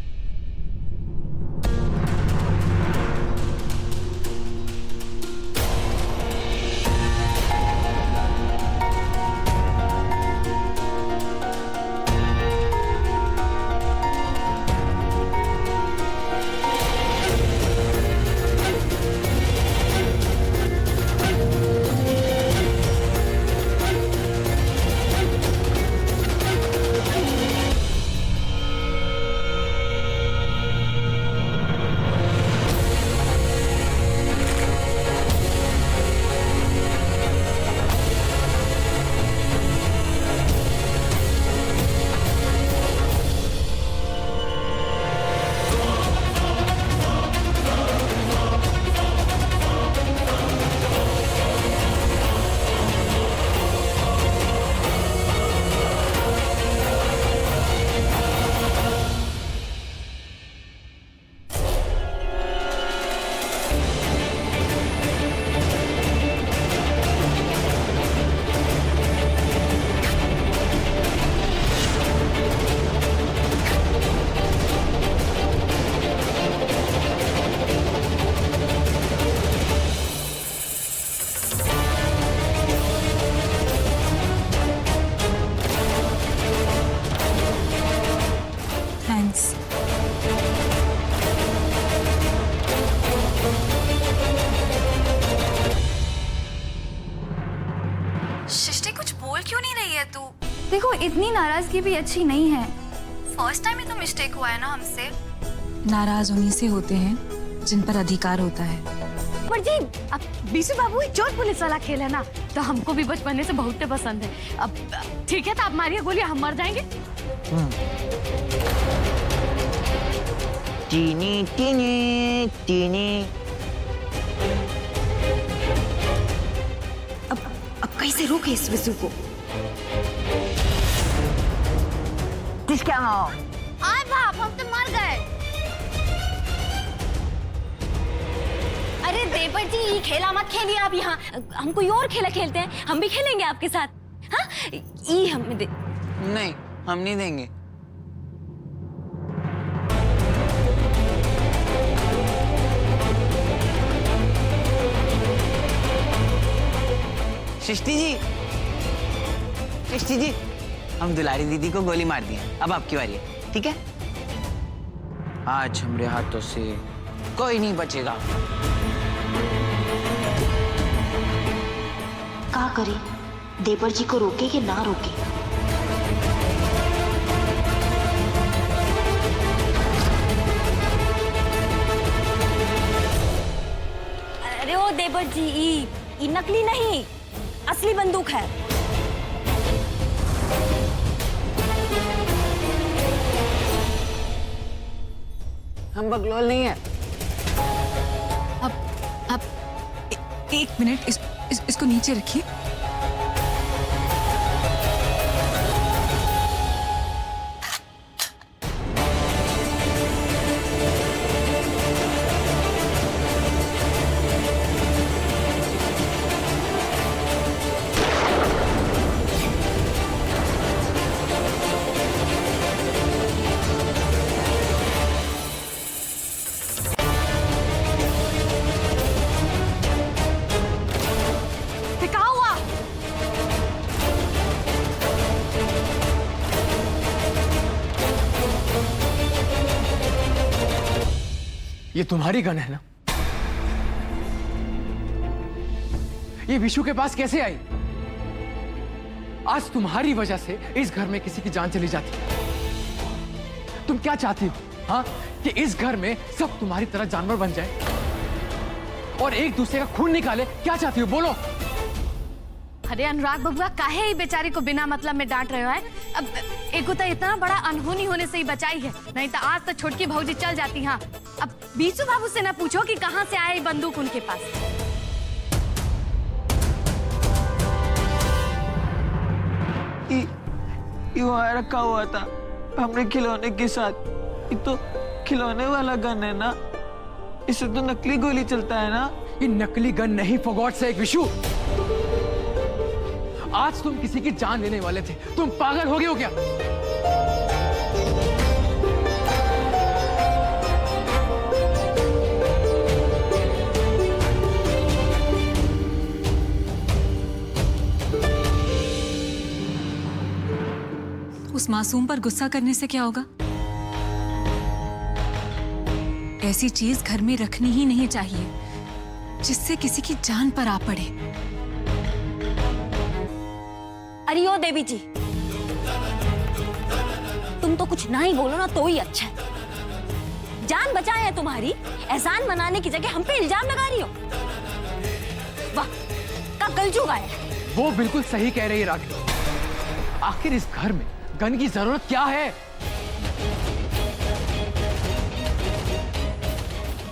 थैंक्स। सृष्टि, कुछ बोल क्यों नहीं रही है तू? देखो, इतनी नाराजगी भी अच्छी नहीं है। फर्स्ट टाइम ही तो मिस्टेक हुआ है ना हमसे। नाराज उन्हीं से होते हैं जिन पर अधिकार होता है। पर जी, अब बीसू बाबू ही चोर पुलिस वाला खेल है ना, तो हमको भी बचपन से बहुत पसंद है। अब ठीक है, तो आप मारिए गोली, हम मर जाएंगे। टीनी टीनी टीनी। अब कैसे रोके इस विशु को? किसका नाम? आय बाप, हम तो मर गए। अरे देवर जी, ये खेला मत खेलिए आप यहाँ। हम कोई और खेला खेलते हैं, हम भी खेलेंगे आपके साथ। हाँ, ये हमें दे। नहीं, हम नहीं देंगे। सृष्टि जी, सृष्टि जी, हम दुलारी दीदी को गोली मार दिए, अब आपकी बारी है, ठीक है? आज हमारे हाथों से कोई नहीं बचेगा। क्या करे? देवर जी को रोके कि ना रोके? अरे ओ देवर जी, ये नकली नहीं, असली बंदूक है। हम बकलोल नहीं है। अब 1 मिनट, इसको नीचे रखिए। ये तुम्हारी गन है ना? ये विशु के पास कैसे आई? आज तुम्हारी वजह से इस घर में किसी की जान चली जाती। तुम क्या चाहती हो? हाँ, कि इस घर में सब तुम्हारी तरह जानवर बन जाए और एक दूसरे का खून निकाले? क्या चाहती हो, बोलो? अरे अनुराग बबुआ, काहे ही बेचारी को बिना मतलब में डांट रहे हो? है अब एक तो इतना बड़ा अनहोनी होने से ही बचाई है, नहीं तो आज तो छोटकी भौजी चल जाती। हाँ, अब बीसू बाबू से ना पूछो कि कहाँ से आए बंदूक उनके पास। ये वहाँ रखा हुआ था हमने खिलौने के साथ। ये तो खिलौने वाला गन है ना, इससे तो नकली गोली चलता है ना। ये नकली गन नहीं, फॉर गॉड सेक विशु। आज तुम किसी की जान लेने वाले थे, तुम पागल हो गए हो क्या? उस मासूम पर गुस्सा करने से क्या होगा? ऐसी चीज घर में रखनी ही नहीं चाहिए जिससे किसी की जान पर आ पड़े। अरे ओ देवी जी, तुम तो कुछ ना ही बोलो ना तो ही अच्छा है। जान बचाए है तुम्हारी, एहसान मनाने की जगह हम पे इल्जाम लगा रही हो। वाह, का कलजुग आया है। वो बिल्कुल सही कह रही है रागिनी। आखिर इस घर में गन की जरूरत क्या है?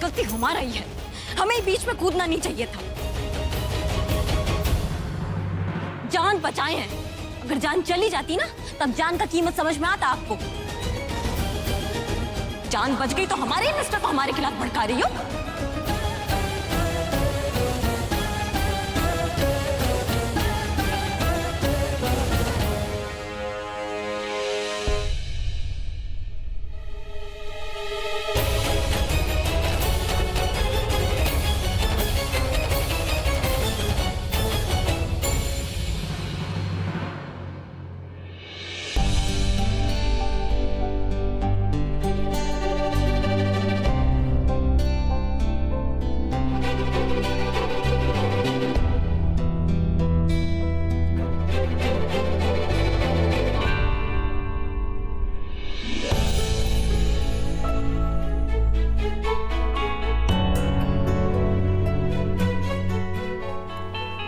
गलती हमारा ही है, हमें बीच में कूदना नहीं चाहिए था। जान बचाए हैं, अगर जान चली जाती ना तब जान का कीमत समझ में आता आपको। जान बच गई तो हमारे ही मिस्टर को हमारे खिलाफ भड़का रही हो।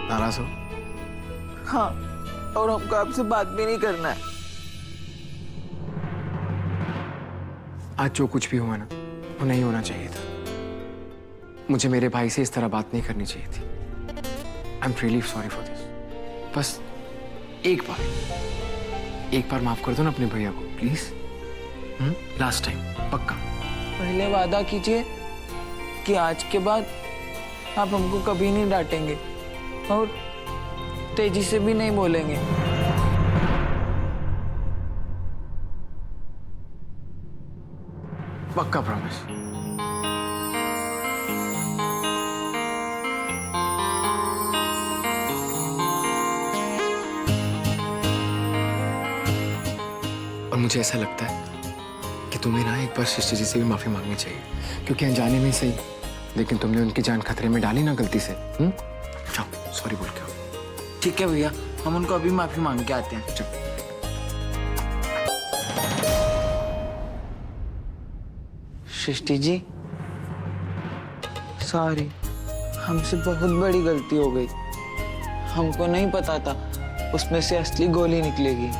नाराज हो? हाँ, और हमको आपसे बात भी नहीं करना है। आज जो कुछ भी हुआ ना, वो नहीं होना चाहिए था। मुझे मेरे भाई से इस तरह बात नहीं करनी चाहिए थी। I am really sorry for this. बस एक बार माफ कर दो ना अपने भैया को, प्लीज। लास्ट टाइम, पक्का। पहले वादा कीजिए कि आज के बाद आप हमको कभी नहीं डांटेंगे और तेजी से भी नहीं बोलेंगे। पक्का प्रॉमिस। और मुझे ऐसा लगता है कि तुम्हें ना एक बार सृष्टि जी से भी माफी मांगनी चाहिए, क्योंकि अनजाने में सही लेकिन तुमने उनकी जान खतरे में डाली ना गलती से। जाओ सॉरी बोल के आओ। ठीक है भैया, हम उनको अभी माफी मांग के आते हैं। चलो। सृष्टि जी, सॉरी, हमसे बहुत बड़ी गलती हो गई। हमको नहीं पता था उसमें से असली गोली निकलेगी।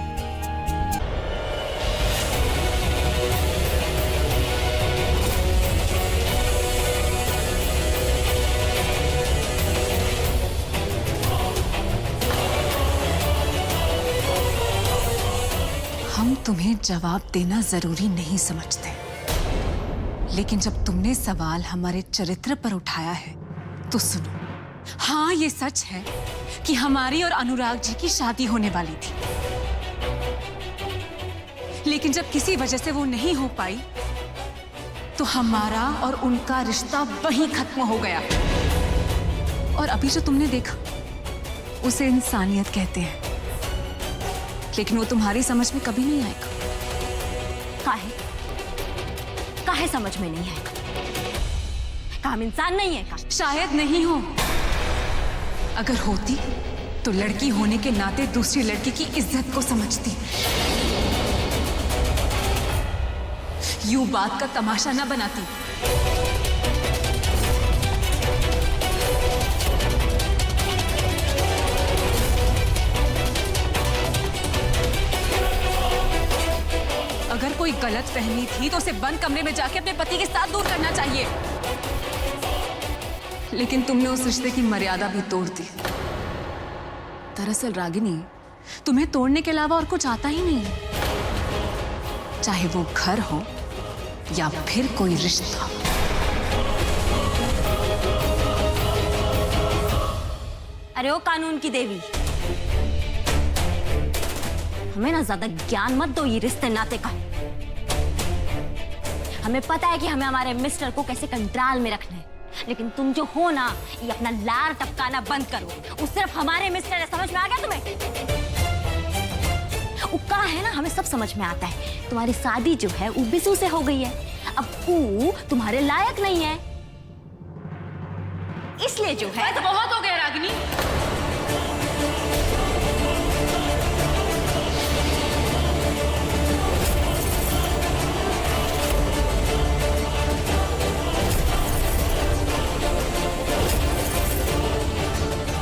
हम तुम्हें जवाब देना जरूरी नहीं समझते, लेकिन जब तुमने सवाल हमारे चरित्र पर उठाया है तो सुनो। हाँ, ये सच है कि हमारी और अनुराग जी की शादी होने वाली थी, लेकिन जब किसी वजह से वो नहीं हो पाई तो हमारा और उनका रिश्ता वहीं खत्म हो गया। और अभी जो तुमने देखा उसे इंसानियत कहते हैं, लेकिन वो तुम्हारी समझ में कभी नहीं आएगा। काहे समझ में नहीं आएगा? का हम इंसान नहीं है का? शायद नहीं हो। अगर होती तो लड़की होने के नाते दूसरी लड़की की इज्जत को समझती। यूं बात का तमाशा ना बनाती। अगर कोई गलत फहमी थी तो उसे बंद कमरे में जाके अपने पति के साथ दूर करना चाहिए, लेकिन तुमने उस रिश्ते की मर्यादा भी तोड़ दी। दरअसल रागिनी, तुम्हें तोड़ने के अलावा और कुछ आता ही नहीं है, चाहे वो घर हो या फिर कोई रिश्ता। अरे ओ कानून की देवी, हमें ना ज्यादा ज्ञान मत दो ये रिश्ते नाते का। हमें पता है कि हमें हमारे मिस्टर को कैसे कंट्रोल में रखना है, लेकिन तुम जो हो ना, ये अपना लार टपकाना बंद करो। वो सिर्फ हमारे मिस्टर है, समझ में आ गया तुम्हें? वो का है ना, हमें सब समझ में आता है। तुम्हारी शादी जो है वो बिसू से हो गई है, अब वो तुम्हारे लायक नहीं है, इसलिए जो है। तो बहुत हो गया रागिनी।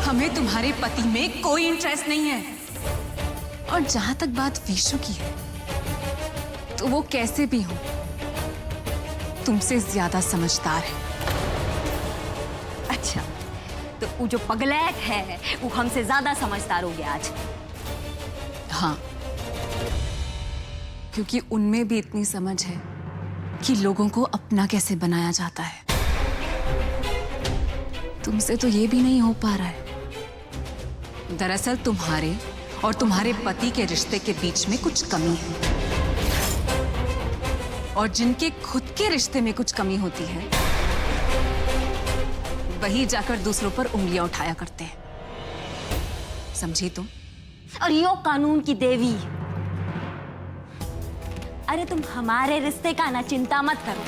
हमें तुम्हारे पति में कोई इंटरेस्ट नहीं है। और जहां तक बात विशु की है, तो वो कैसे भी हो तुमसे ज्यादा समझदार है। अच्छा, तो वो जो पगलैट है वो हमसे ज्यादा समझदार हो गया आज। हाँ, क्योंकि उनमें भी इतनी समझ है कि लोगों को अपना कैसे बनाया जाता है। तुमसे तो ये भी नहीं हो पा रहा है। दरअसल तुम्हारे और तुम्हारे पति के रिश्ते के बीच में कुछ कमी है, और जिनके खुद के रिश्ते में कुछ कमी होती है, वही जाकर दूसरों पर उंगलियां उठाया करते हैं। समझी तुम? और यो कानून की देवी, अरे तुम हमारे रिश्ते का ना चिंता मत करो,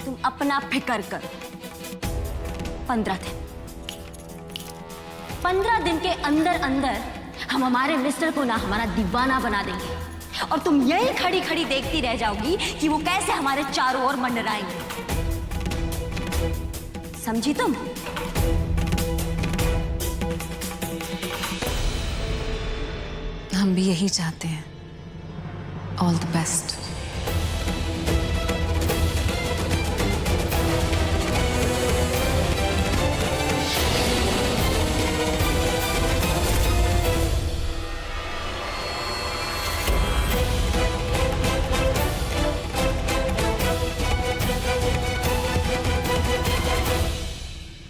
तुम अपना फिक्र करो। 15 दिन के अंदर अंदर हम हमारे मिस्टर को ना हमारा दीवाना बना देंगे, और तुम यही खड़ी खड़ी देखती रह जाओगी कि वो कैसे हमारे चारों ओर मंडराएंगे। समझी तुम? हम भी यही चाहते हैं। All the best.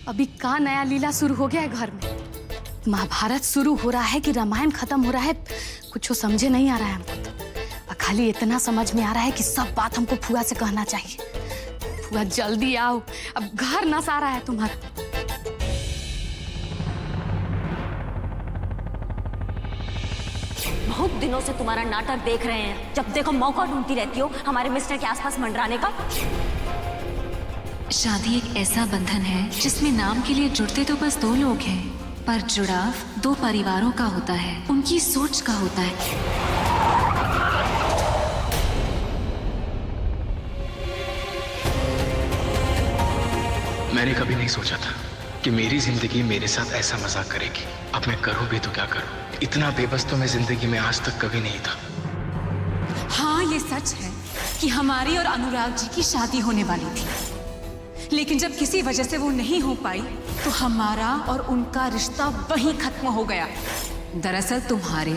अभी का नया लीला शुरू हो गया है घर में? महाभारत शुरू हो रहा है कि रामायण खत्म हो रहा है, कुछ समझे नहीं आ रहा है हमको तो। खाली इतना समझ में आ रहा है कि सब बात हमको फुआ से कहना चाहिए। फुआ जल्दी आओ, अब घर नसा रहा है तुम्हारा। बहुत दिनों से तुम्हारा नाटक देख रहे हैं, जब देखो मौका ढूंढती रहती हो हमारे मिस्टर के आसपास मंडराने का। शादी एक ऐसा बंधन है जिसमें नाम के लिए जुड़ते तो बस 2 लोग हैं, पर जुड़ाव 2 परिवारों का होता है, उनकी सोच का होता है। मैंने कभी नहीं सोचा था कि मेरी जिंदगी मेरे साथ ऐसा मजाक करेगी। अब मैं करूं भी तो क्या करूं? इतना बेबस तो मैं जिंदगी में आज तक कभी नहीं था। हाँ, ये सच है कि हमारी और अनुराग जी की शादी होने वाली थी, लेकिन जब किसी वजह से वो नहीं हो पाई तो हमारा और उनका रिश्ता वहीं खत्म हो गया। दरअसल तुम्हारे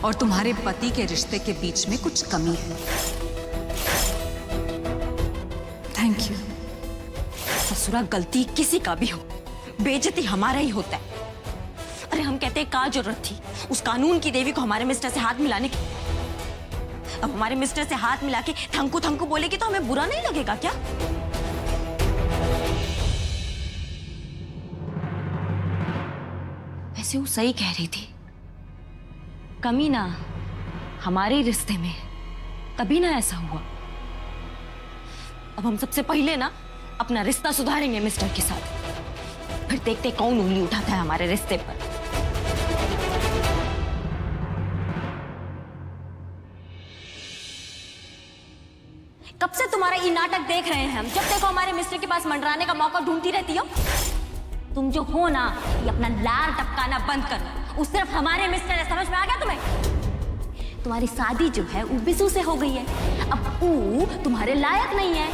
और तुम्हारे पति के रिश्ते के बीच में कुछ कमी है। Thank you. ससुरा गलती किसी का भी हो, बेइज्जती हमारा ही होता है। अरे हम कहते हैं, क्या जरूरत थी उस कानून की देवी को हमारे मिस्टर से हाथ मिलाने की? अब हमारे मिस्टर से हाथ मिला के थंकू थंकू बोलेगी तो हमें बुरा नहीं लगेगा क्या? वैसे वो सही कह रही थी, कमी ना हमारे रिश्ते में, तभी ना ऐसा हुआ। अब हम सबसे पहले ना अपना रिश्ता सुधारेंगे मिस्टर के साथ, फिर देखते कौन उंगली उठाता है हमारे रिश्ते पर। कब से तुम्हारा ये नाटक देख रहे हैं हम, जब देखो हमारे मिस्टर के पास मंडराने का मौका ढूंढती रहती हो। तुम जो हो ना, ये अपना लार टपकाना बंद करो, वो सिर्फ हमारे मिस्टर है, समझ में आ गया तुम्हें? तुम्हारी शादी जो है वो बिसू से हो गई है, अब वो तुम्हारे लायक नहीं है।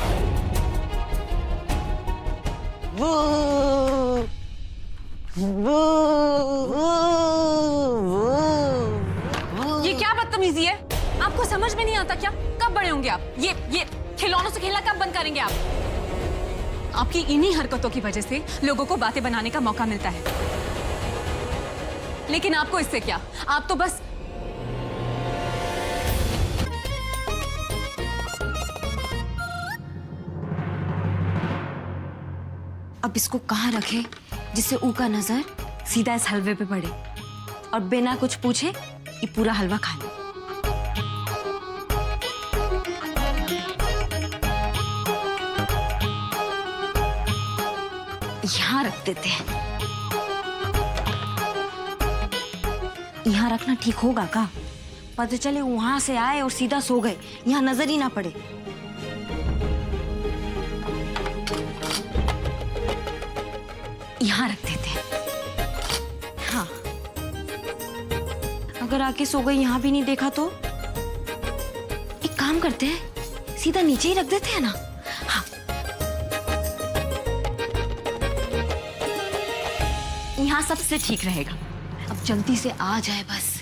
ये क्या बदतमीजी है? आपको समझ में नहीं आता क्या? कब बड़े होंगे आप? ये खिलौनों से खेलना कब बंद करेंगे आप? आपकी इन्हीं हरकतों की वजह से लोगों को बातें बनाने का मौका मिलता है। लेकिन आपको इससे क्या? आप तो बस अब इसको कहाँ रखे जिससे ऊ का नजर सीधा इस हलवे पे पड़े और बिना कुछ पूछे ये पूरा हलवा खा ले। यहाँ रख देते हैं। यहाँ रखना ठीक होगा का? पता चले वहां से आए और सीधा सो गए, यहाँ नजर ही ना पड़े। यहाँ रख देते हैं। हाँ, अगर आके सो गई यहाँ भी नहीं देखा तो एक काम करते हैं, सीधा नीचे ही रख देते हैं ना। हाँ, यहाँ सबसे ठीक रहेगा। अब जल्दी से आ जाए बस।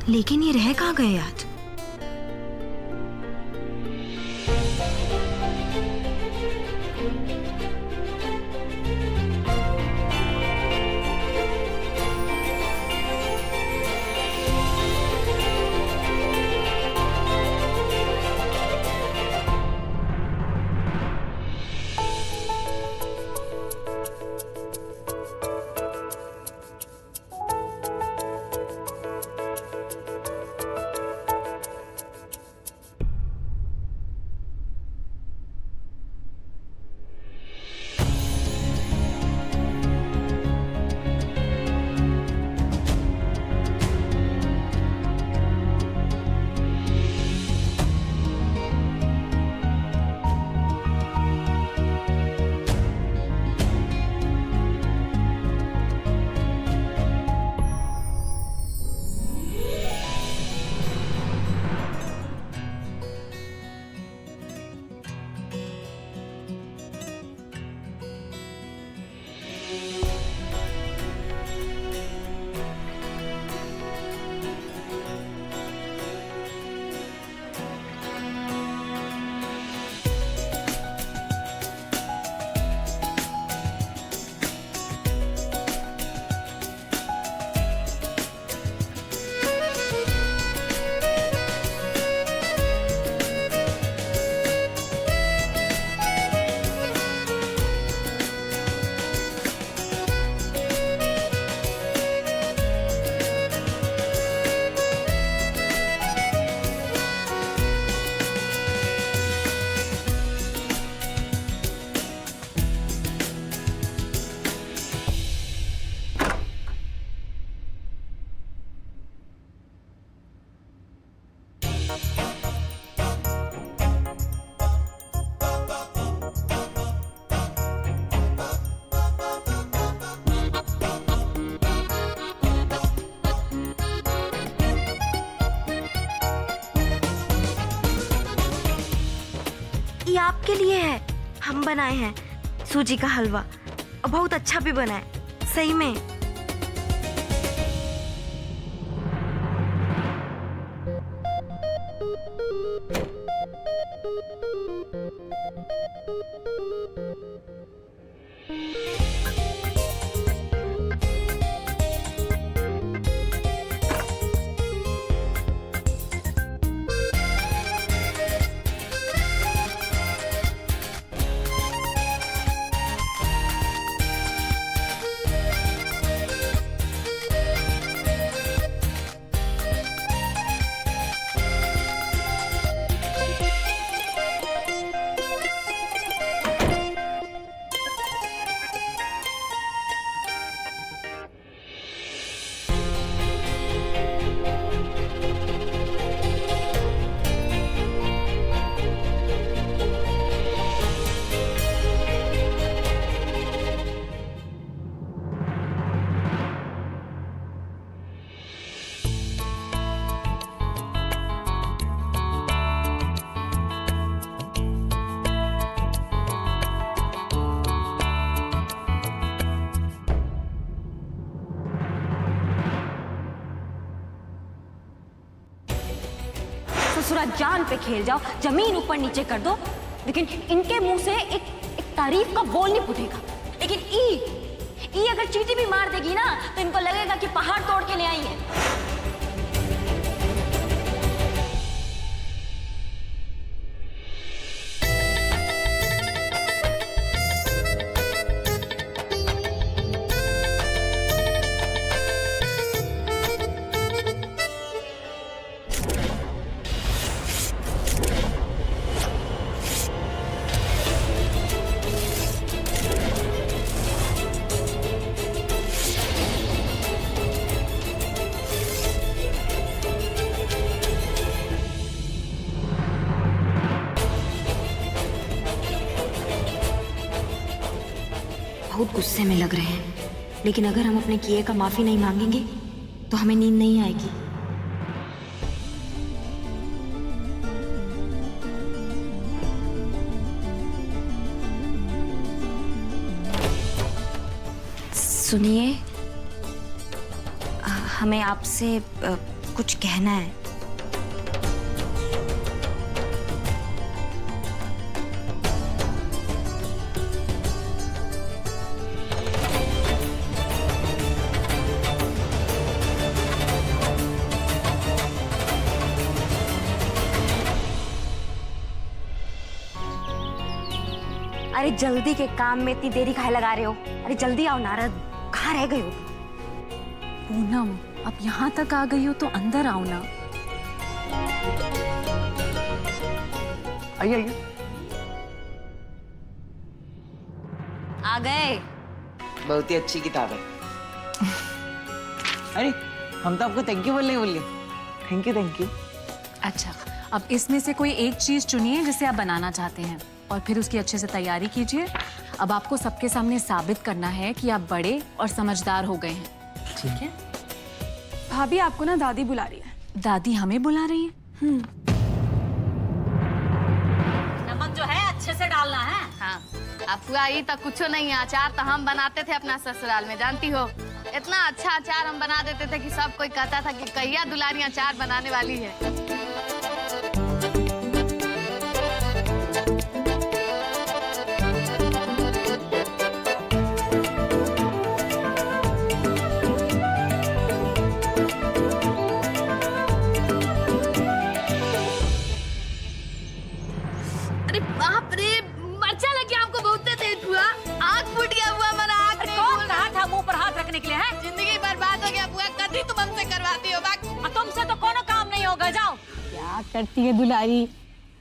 लेकिन ये रह कहाँ गए आज? ये आपके लिए है, हम बनाए हैं सूजी का हलवा और बहुत अच्छा भी बना है सही में। ससुरा जान पे खेल जाओ, जमीन ऊपर नीचे कर दो, लेकिन इनके मुंह से एक तारीफ का बोल नहीं फूटेगा। लेकिन ई अगर चींटी भी मार देगी ना तो इनको लगेगा कि पहाड़ तोड़ के ले आई है। बहुत गुस्से में लग रहे हैं, लेकिन अगर हम अपने किए का माफी नहीं मांगेंगे तो हमें नींद नहीं आएगी। सुनिए, हमें आपसे कुछ कहना है। अरे जल्दी के काम में इतनी देरी काहे लगा रहे हो? अरे जल्दी आओ नारद, कहाँ रह गए हो? पूनम, अब यहाँ तक आ गई हो तो अंदर आओ ना। आइए आइए। आ गए। बहुत ही अच्छी किताब है। अरे हम तो आपको थैंक यू बोलने बोले। Thank you. अच्छा, अब इसमें से कोई एक चीज चुनिए जिसे आप बनाना चाहते हैं और फिर उसकी अच्छे से तैयारी कीजिए। अब आपको सबके सामने साबित करना है कि आप बड़े और समझदार हो गए हैं। ठीक है? भाभी आपको ना दादी बुला रही है। दादी हमें बुला रही है? नमक जो है अच्छे से डालना है। हाँ, अफुआ ये तो कुछ नहीं, अचार तो हम बनाते थे अपना ससुराल में, जानती हो। इतना अच्छा अचार हम बना देते थे कि सब कोई कहता था कि कहिया दुलारी अचार बनाने वाली है। अरे बाप रे, मरचा लग गया हमको, बहुत तेज हुआ, आँख फूट गया हुआ, मेरा आँख नहीं कौन खुल कहा रहा। था मुंह पर हाथ रखने के लिए है? जिंदगी बर्बाद हो गया बुआ, कभी तुम हमसे करवाती हो बात। तुमसे तो कोनो काम नहीं होगा, जाओ। क्या करती है दुलारी?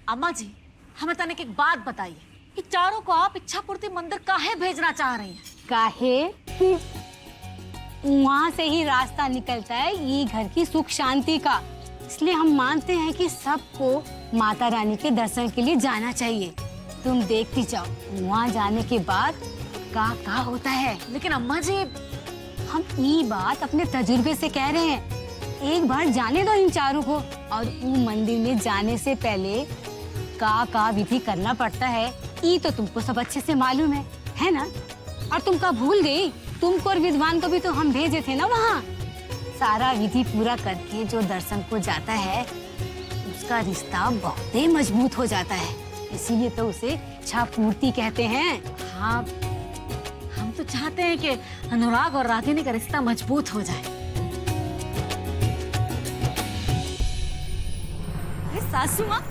अम्मा जी, हमें तनिक एक बात बताइए कि चारों को आप इच्छा पूर्ति मंदिर काहे भेजना चाह रही हैं? काहे कि वहाँ से ही रास्ता निकलता है ये घर की सुख शांति का, इसलिए हम मानते हैं कि सबको माता रानी के दर्शन के लिए जाना चाहिए। तुम देखती जाओ वहाँ जाने के बाद का होता है। लेकिन अम्मा जी, हम ये बात अपने तजुर्बे से कह रहे हैं, एक बार जाने दो इन चारों को। और वो मंदिर में जाने से पहले का विधि करना पड़ता है, ये तो तुमको सब अच्छे से मालूम है ना? और तुम का भूल गई, तुमको और विद्वान को भी तो हम भेजे थे ना वहाँ। सारा विधि पूरा करके जो दर्शन को जाता है उसका रिश्ता बहुत ही मजबूत हो जाता है, इसीलिए तो उसे इच्छा पूर्ति कहते हैं। हाँ, हम तो चाहते हैं कि अनुराग और रागिनी का रिश्ता मजबूत हो जाए। अरे सासू माँ,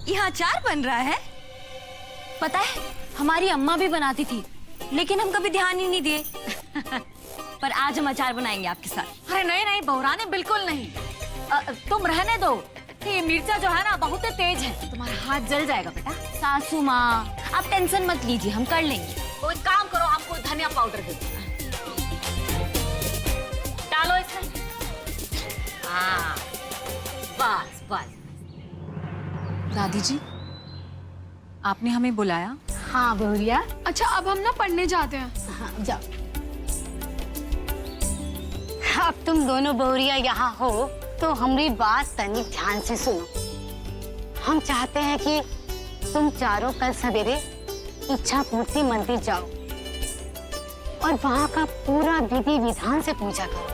यहाँ अचार बन रहा है। पता है, हमारी अम्मा भी बनाती थी, लेकिन हम कभी ध्यान ही नहीं दिए। पर आज हम अचार बनाएंगे आपके साथ। अरे नहीं, बहुरानी बिल्कुल नहीं। तुम रहने दो, ये मिर्चा जो है ना बहुत तेज है, तुम्हारा हाथ जल जाएगा बेटा। सासू माँ, आप टेंशन मत लीजिए, हम कर लेंगे। तो एक काम करो, हमको धनिया पाउडर दे दो। डालो इसमें। हाँ, बस। दादी जी, आपने हमें बुलाया? हाँ बहुरिया। अच्छा, अब हम ना पढ़ने जाते हैं। हाँ जाओ। अब तुम दोनों बहुरिया यहाँ हो तो हमारी बात तनिक ध्यान से सुनो। हम चाहते हैं कि तुम चारों कल सवेरे इच्छा पूर्ति मंदिर जाओ और वहाँ का पूरा विधि विधान से पूजा करो।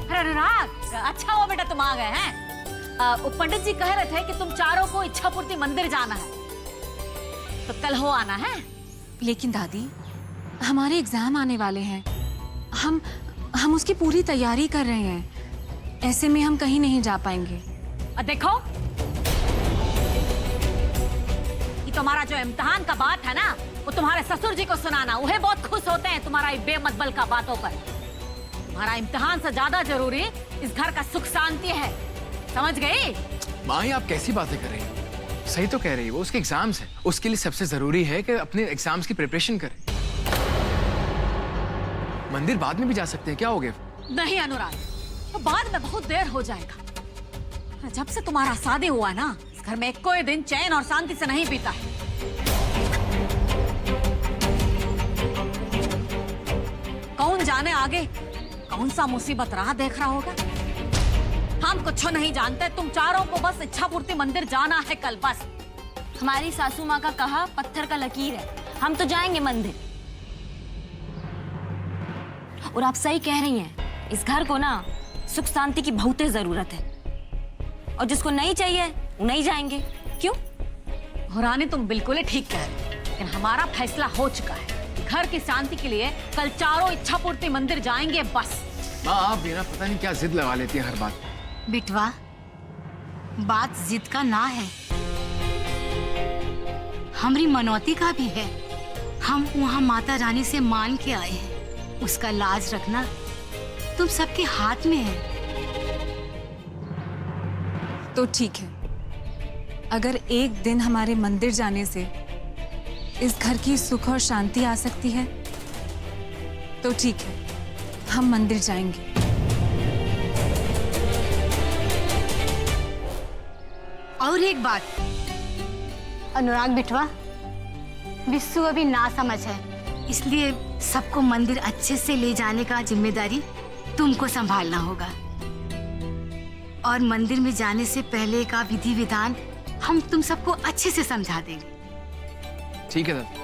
अरे अनुराग, अच्छा हुआ बेटा तुम आ गए हैं। वो पंडित जी कह रहे थे कि तुम चारों को इच्छापूर्ति मंदिर जाना है, तो कल हो आना है। लेकिन दादी, हमारे एग्जाम आने वाले हैं। हम उसकी पूरी तैयारी कर रहे हैं। ऐसे में हम कहीं नहीं जा पाएंगे। देखो, ये तुम्हारा जो इम्तिहान का बात है ना, वो तुम्हारे ससुर जी को सुनाना। वह बहुत खुश होते हैं तुम्हारा ये बेमतबल का बातों पर। तुम्हारा इम्तिहान से ज्यादा जरूरी इस घर का सुख शांति है, समझ गई? माँ, आप कैसी बातें कर रही हैं? सही तो कह रही है वो, उसके एग्जाम्स हैं। उसके लिए सबसे जरूरी है कि अपने एग्जाम्स की प्रिपरेशन करे। मंदिर बाद में भी जा सकते हैं, क्या हो गया? नहीं अनुराग, तो बाद में बहुत देर हो जाएगा। जब से तुम्हारा शादी हुआ है ना, इस घर में कोई दिन चैन और शांति से नहीं बीता है। कौन जाने आगे कौन सा मुसीबत राह देख रहा होगा। हम कुछ नहीं जानते, तुम चारों को बस इच्छापूर्ति मंदिर जाना है कल, बस। हमारी सासू माँ का कहा पत्थर का लकीर है, हम तो जाएंगे मंदिर। और आप सही कह रही हैं, इस घर को ना सुख शांति की बहुत जरूरत है, और जिसको नहीं चाहिए वो नहीं जाएंगे। क्यों? रानी, तुम बिल्कुल ही ठीक कह रही हो, लेकिन हमारा फैसला हो चुका है। घर की शांति के लिए कल चारों इच्छापूर्ति मंदिर जाएंगे, बस। माँ, आप बिना पता नहीं क्या जिद लगा लेती है हर बात। बिटवा, बात जिद का ना है, हमारी मनौती का भी है। हम वहाँ माता रानी से मान के आए हैं, उसका लाज रखना तुम सबके हाथ में है। तो ठीक है, अगर एक दिन हमारे मंदिर जाने से इस घर की सुख और शांति आ सकती है तो ठीक है, हम मंदिर जाएंगे। और एक बात, अनुराग बिटवा, विश्व अभी ना समझ है, इसलिए सबको मंदिर अच्छे से ले जाने का जिम्मेदारी तुमको संभालना होगा। और मंदिर में जाने से पहले का विधि विधान हम तुम सबको अच्छे से समझा देंगे। ठीक है दादी।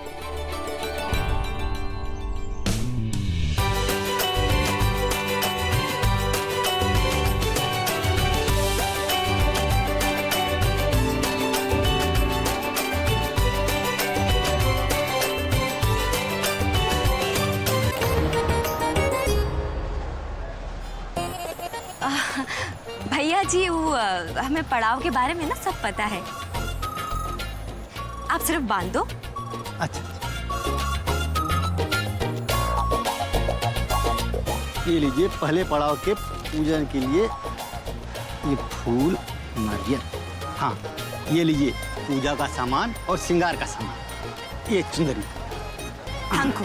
भैया जी, वो हमें पड़ाव के बारे में ना सब पता है, आप सिर्फ बांध दो। अच्छा, ये लीजिए पहले पड़ाव के पूजन के लिए ये फूल, नारियल। हाँ, ये लीजिए पूजा का सामान और श्रृंगार का सामान, ये चुंदरी। हमको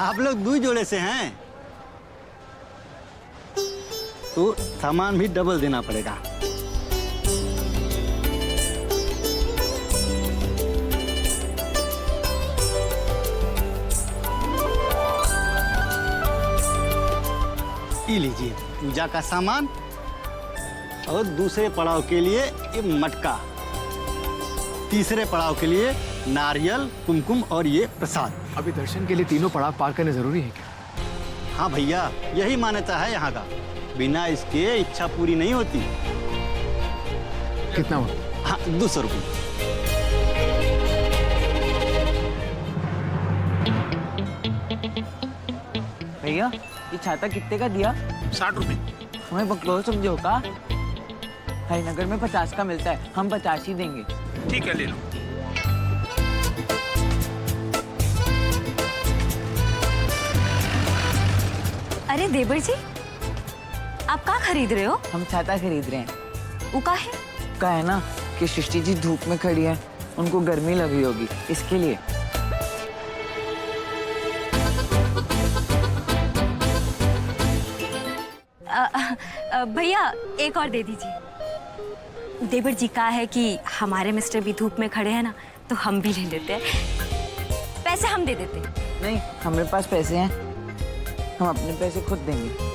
आप लोग दो जोड़े से हैं तो सामान भी डबल देना पड़ेगा। ये लीजिए पूजा का सामान और दूसरे पड़ाव के लिए ये मटका, तीसरे पड़ाव के लिए नारियल, कुमकुम और ये प्रसाद। अभी दर्शन के लिए तीनों पड़ाव पार करने जरूरी है क्या? हाँ भैया, यही मान्यता है यहाँ का, बिना इसके इच्छा पूरी नहीं होती। कितना हुआ? हाँ, 200 रुपये। भैया, ये छाता कितने का दिया? 60 रुपये। हमें बकलोल समझो का? हरिनगर में 50 का मिलता है, हम 50 ही देंगे। ठीक है, ले लो। अरे देवर जी, आप क्या खरीद रहे हो? हम छाता खरीद रहे हैं। वो का है? का है ना कि सृष्टि जी धूप में खड़ी है, उनको गर्मी लगी होगी, इसके लिए। भैया एक और दे दीजिए। देवर जी का है कि हमारे मिस्टर भी धूप में खड़े हैं ना, तो हम भी ले लेते हैं। पैसे हम दे देते हैं। नहीं, हमारे पास पैसे हैं, हम अपने पैसे खुद देंगे।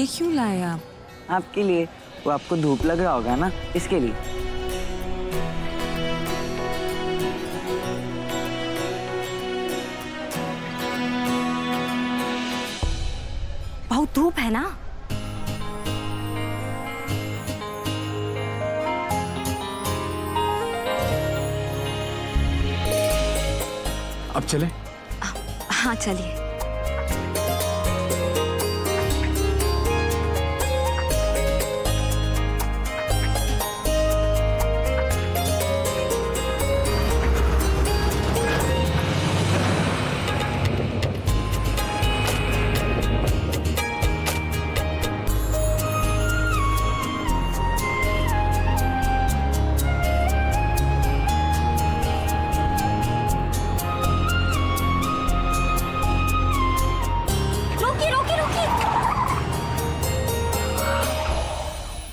ये क्यों लाए आप? आपके लिए। वो आपको धूप लग रहा होगा ना, इसके लिए। बहुत धूप है ना। अब चले? हाँ चलिए।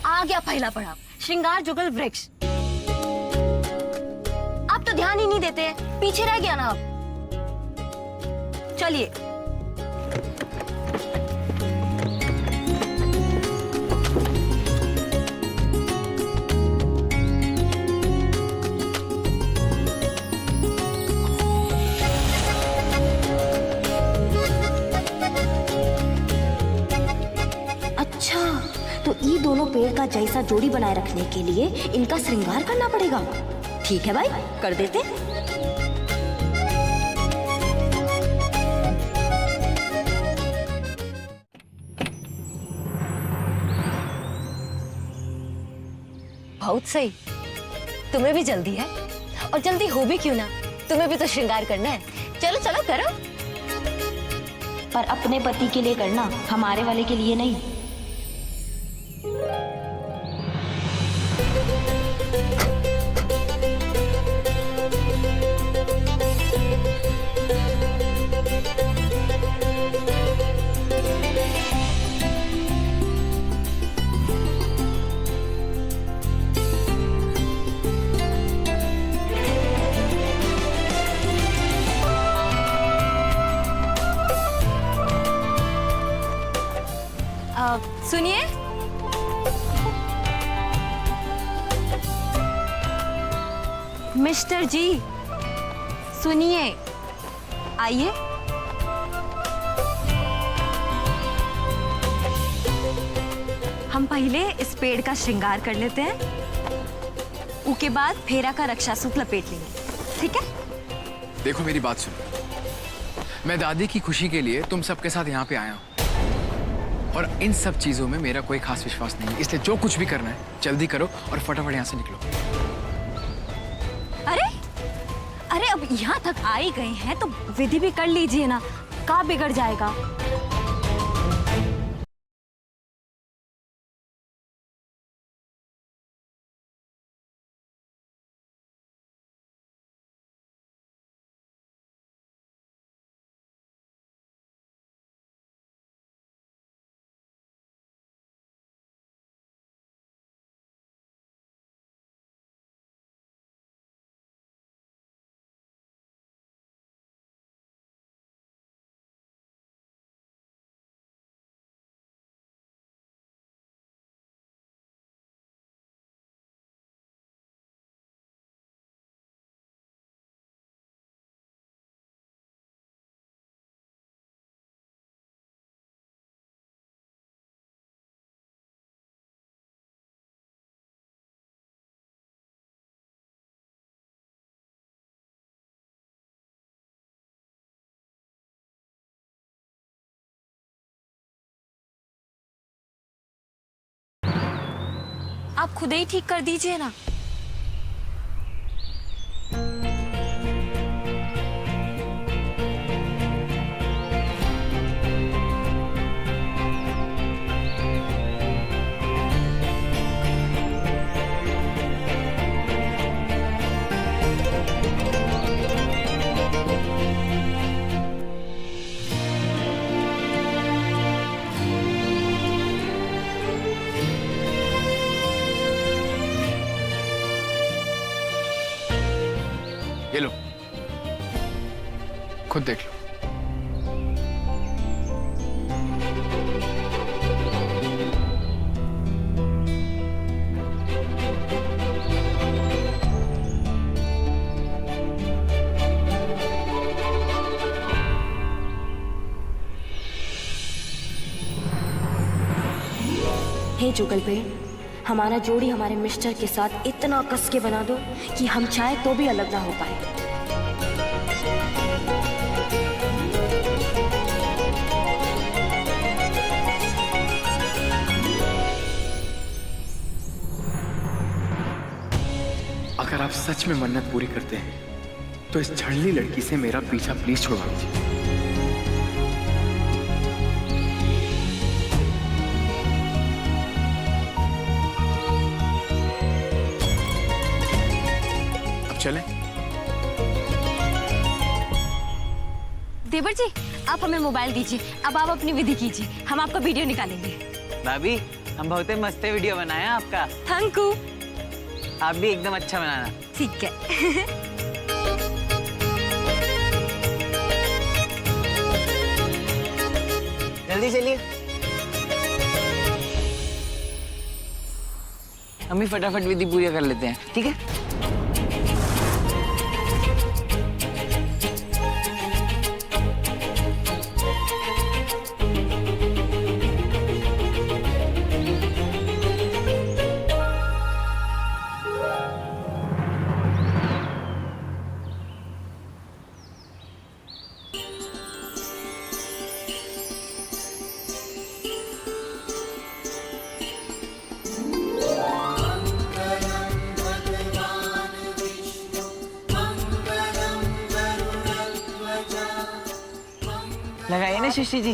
आ गया पहला पड़ाव, श्रृंगार जुगल वृक्ष। आप तो ध्यान ही नहीं देते, पीछे रह गया ना आप। चलिए। अच्छा, तो ये दोनों पेड़ का जैसा जोड़ी बनाए रखने के लिए इनका श्रृंगार करना पड़ेगा। ठीक है भाई, कर देते। बहुत सही, तुम्हें भी जल्दी है। और जल्दी हो भी क्यों ना, तुम्हें भी तो श्रृंगार करना है। चलो चलो करो। पर अपने पति के लिए करना, हमारे वाले के लिए नहीं। सुनिए, मिस्टर जी सुनिए, आइए। हम पहले इस पेड़ का श्रृंगार कर लेते हैं, उसके बाद फेरा का रक्षा सूत्र लपेट लेंगे, ठीक है? देखो मेरी बात सुनो, मैं दादी की खुशी के लिए तुम सबके साथ यहाँ पे आया हूँ, और इन सब चीजों में मेरा कोई खास विश्वास नहीं है, इसलिए जो कुछ भी करना है जल्दी करो और फटाफट यहाँ से निकलो। अरे अरे, अब यहाँ तक आ ही गए हैं तो विधि भी कर लीजिए ना, का बिगड़ जाएगा। आप खुद ही ठीक कर दीजिए ना। ये लो, खुद देख लो। हे जुगलबेन, हमारा जोड़ी हमारे मिस्टर के साथ इतना कस के बना दो कि हम चाहे तो भी अलग ना हो पाए। अगर आप सच में मन्नत पूरी करते हैं तो इस झड़ली लड़की से मेरा पीछा प्लीज छुड़वा दीजिए। अब चलें? देवर जी, आप हमें मोबाइल दीजिए। अब आप अपनी विधि कीजिए, हम आपका वीडियो निकालेंगे। भाभी, हम बहुत ही मस्त वीडियो बनाया आपका। Thank you. आप भी एकदम अच्छा बनाना। ठीक है। जल्दी चलिए। हम भी फटाफट विधि पूरी कर लेते हैं, ठीक है? लगाइए ना शिष्य जी।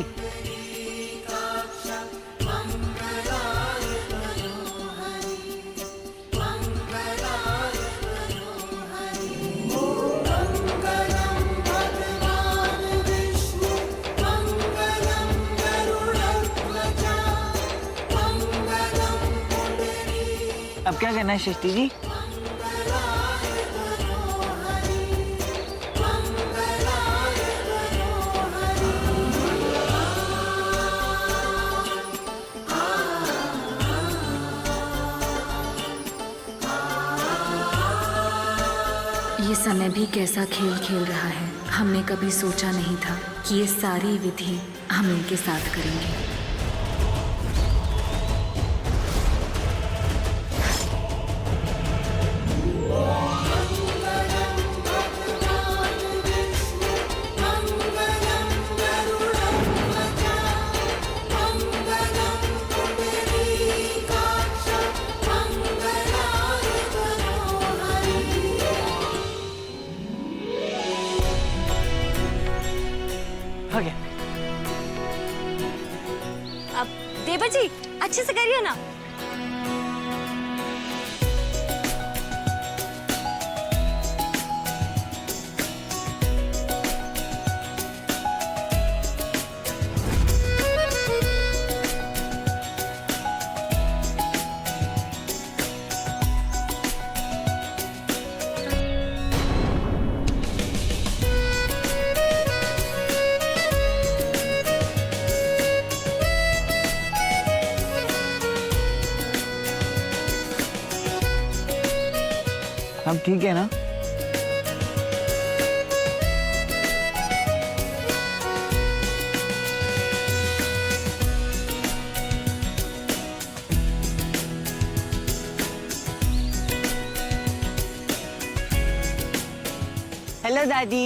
अब क्या करना है शिष्य जी? ये समय भी कैसा खेल खेल रहा है। हमने कभी सोचा नहीं था कि ये सारी विधि हम इनके साथ करेंगे। हो गया। अब देवर जी, अच्छे से करिए ना। हम ठीक है ना? हेलो दादी।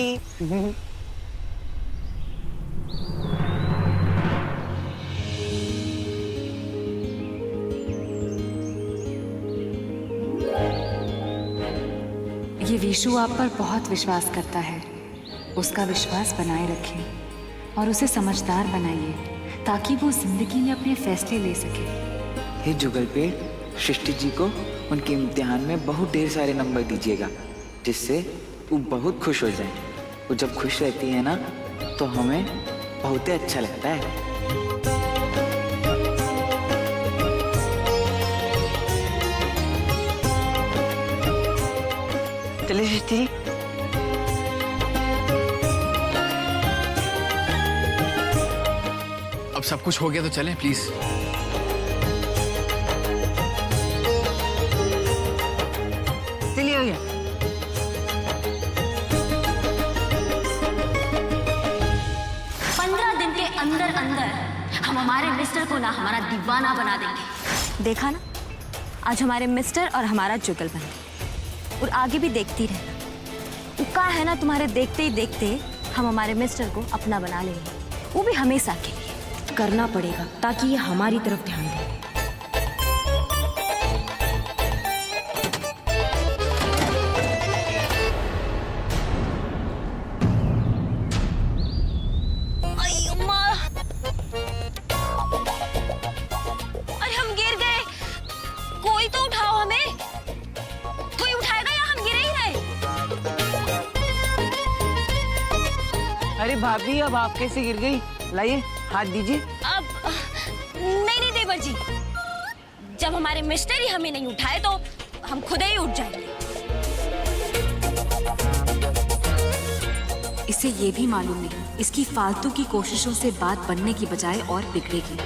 ये विशु आप पर बहुत विश्वास करता है। उसका विश्वास बनाए रखें और उसे समझदार बनाइए ताकि वो जिंदगी में अपने फैसले ले सके। हे जुगलबेन, सृष्टि जी को उनके इम्तिहान में बहुत ढेर सारे नंबर दीजिएगा, जिससे वो बहुत खुश हो जाए। वो जब खुश रहती है ना तो हमें बहुत ही अच्छा लगता है। चलिए सृष्टि जी। अब सब कुछ हो गया तो चलें प्लीज। चलिए हो गया। दिन के अंदर अंदर हम हमारे मिस्टर को ना हमारा दीवाना बना देंगे। देखा ना, आज हमारे मिस्टर और हमारा जुगलबंदी, और आगे भी देखती रहना। वो का है ना, तुम्हारे देखते ही देखते हम हमारे मिस्टर को अपना बना लेंगे, वो भी हमेशा के लिए। करना पड़ेगा ताकि ये हमारी तरफ ध्यान दे। अरे हम गिर गए, कोई तो उठाओ हमें। कोई उठाएगा या हम गिरे ही रहे? अरे भाभी, अब आप कैसे गिर गई? लाइए हाथ दीजिए। अब नहीं देवर जी, जब हमारे मिस्टर ही हमें नहीं उठाए तो हम खुद ही उठ जाएंगे। इसे ये भी मालूम नहीं इसकी फालतू की कोशिशों से बात बनने की बजाय और बिगड़ेगी।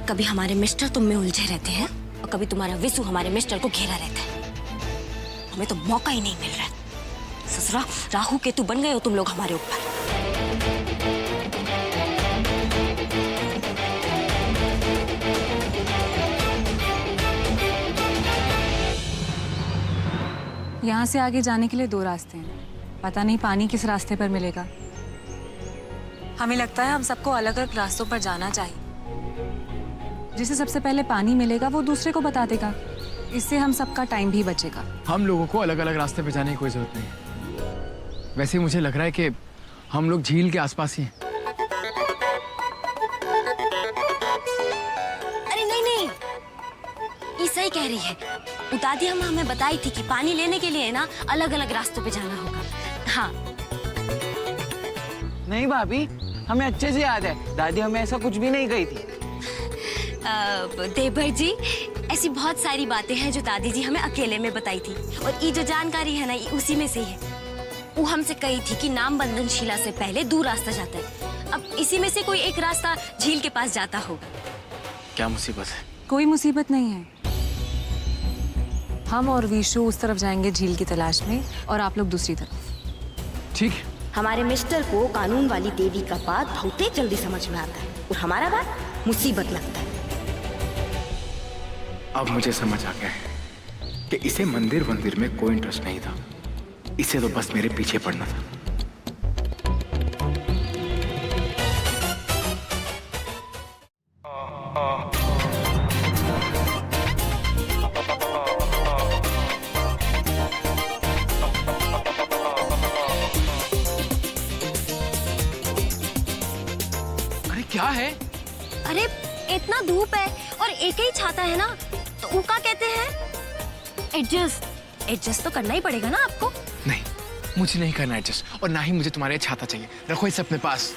कभी हमारे मिस्टर तुम में उलझे रहते हैं और कभी तुम्हारा विसु हमारे मिस्टर को घेरा रहता है। हमें तो मौका ही नहीं मिल रहा है। ससुरा राहु केतु बन गए हो तुम लोग हमारे ऊपर। यहाँ से आगे जाने के लिए 2 रास्ते हैं। पता नहीं पानी किस रास्ते पर मिलेगा। हमें लगता है हम सबको अलग अलग रास्तों पर जाना चाहिए। जिसे सबसे पहले पानी मिलेगा वो दूसरे को बता देगा। इससे हम सबका टाइम भी बचेगा। हम लोगों को अलग अलग रास्ते पे जाने की कोई जरूरत नहीं है। वैसे मुझे लग रहा है कि हम लोग झील के आसपास ही हैं। अरे नहीं, ये सही कह रही है। दादी हमें बताई थी कि पानी लेने के लिए ना अलग अलग रास्तों पे जाना होगा। हाँ नहीं भाभी, हमें अच्छे से याद है, दादी हमें ऐसा कुछ भी नहीं कही थी। देवर जी, ऐसी बहुत सारी बातें हैं जो दादी जी हमें अकेले में बताई थी, और ये जो जानकारी है ना, ये उसी में से ही है। वो हमसे कही थी कि नाम बंधन शिला से पहले दूर रास्ता जाता है। अब इसी में से कोई एक रास्ता झील के पास जाता होगा। क्या मुसीबत है? कोई मुसीबत नहीं है। हम और विशु उस तरफ जाएंगे झील की तलाश में, और आप लोग दूसरी तरफ। ठीक है। हमारे मिस्टर को कानून वाली देवी का बात बहुत ही जल्दी समझ में आता है, और हमारा बात मुसीबत लगता है। अब मुझे समझ आ गया है कि इसे मंदिर में कोई इंटरेस्ट नहीं था। इसे तो बस मेरे पीछे पड़ना था। अरे क्या है? अरे इतना धूप है और एक ही छाता है ना, तो उका कहते हैं एडजस्ट तो करना ही पड़ेगा ना आपको। नहीं, मुझे नहीं करना एडजस्ट, और ना ही मुझे तुम्हारे छाता चाहिए। रखो इसे अपने पास।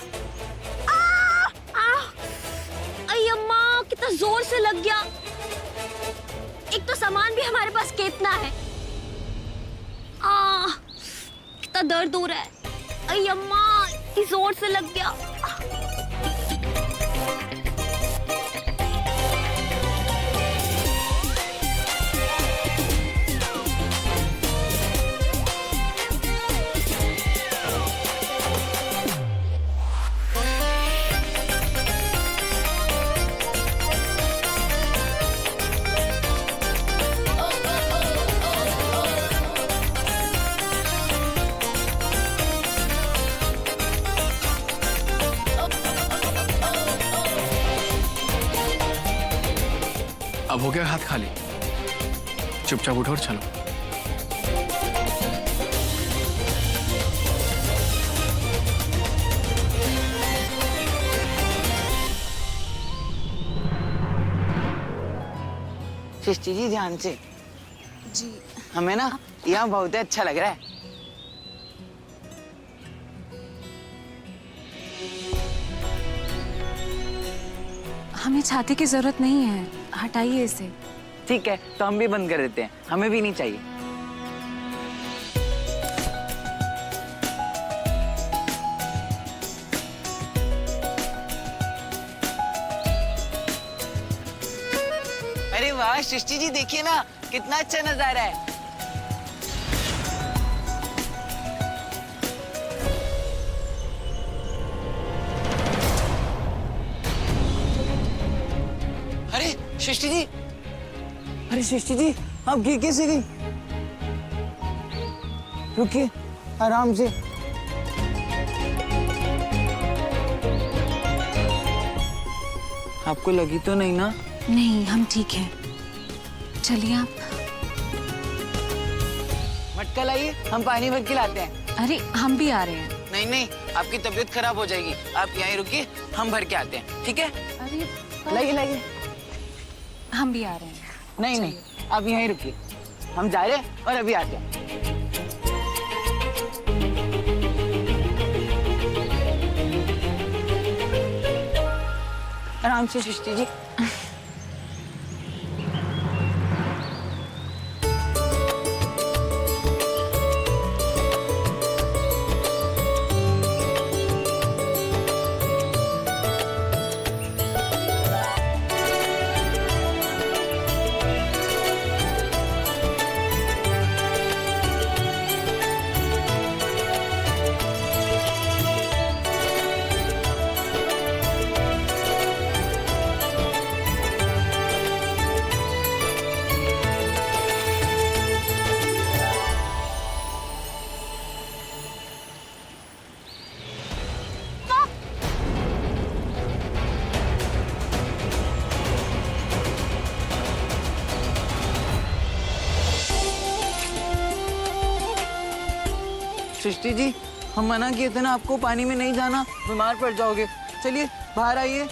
अरे अम्मा, कितना जोर से लग गया। एक तो सामान भी हमारे पास कितना है। कितना दर्द हो रहा है। अरे अम्मा, इतनी जोर से लग गया। अब हो गया हाथ खाली। चुपचाप उठो और चलो। सृष्टि जी, ध्यान से जी। हमें ना यहाँ बहुत अच्छा लग रहा है। हमें छाते की जरूरत नहीं है, हटाइए इसे। ठीक है, तो हम भी बंद कर देते हैं, हमें भी नहीं चाहिए। अरे वाह सृष्टि जी, देखिए ना कितना अच्छा नजारा है। सृष्टि जी, अरे सृष्टि जी, आप गिर कैसे गई? रुकिए, आराम से। आपको लगी तो नहीं ना? नहीं, हम ठीक हैं। चलिए आप। मटका लाइए, हम पानी भर के लाते हैं। अरे हम भी आ रहे हैं। नहीं नहीं, आपकी तबीयत खराब हो जाएगी, आप यहीं रुकिए, हम भर के आते हैं, ठीक है? अरे लाइए लाइए। हम भी आ रहे हैं। नहीं नहीं, आप यहीं रुकिए, हम जा रहे हैं और अभी आते हैं। आराम से सृष्टि जी। सृष्टि जी, हम मना किए थे ना आपको, पानी में नहीं जाना, बीमार पड़ जाओगे। चलिए बाहर आइए।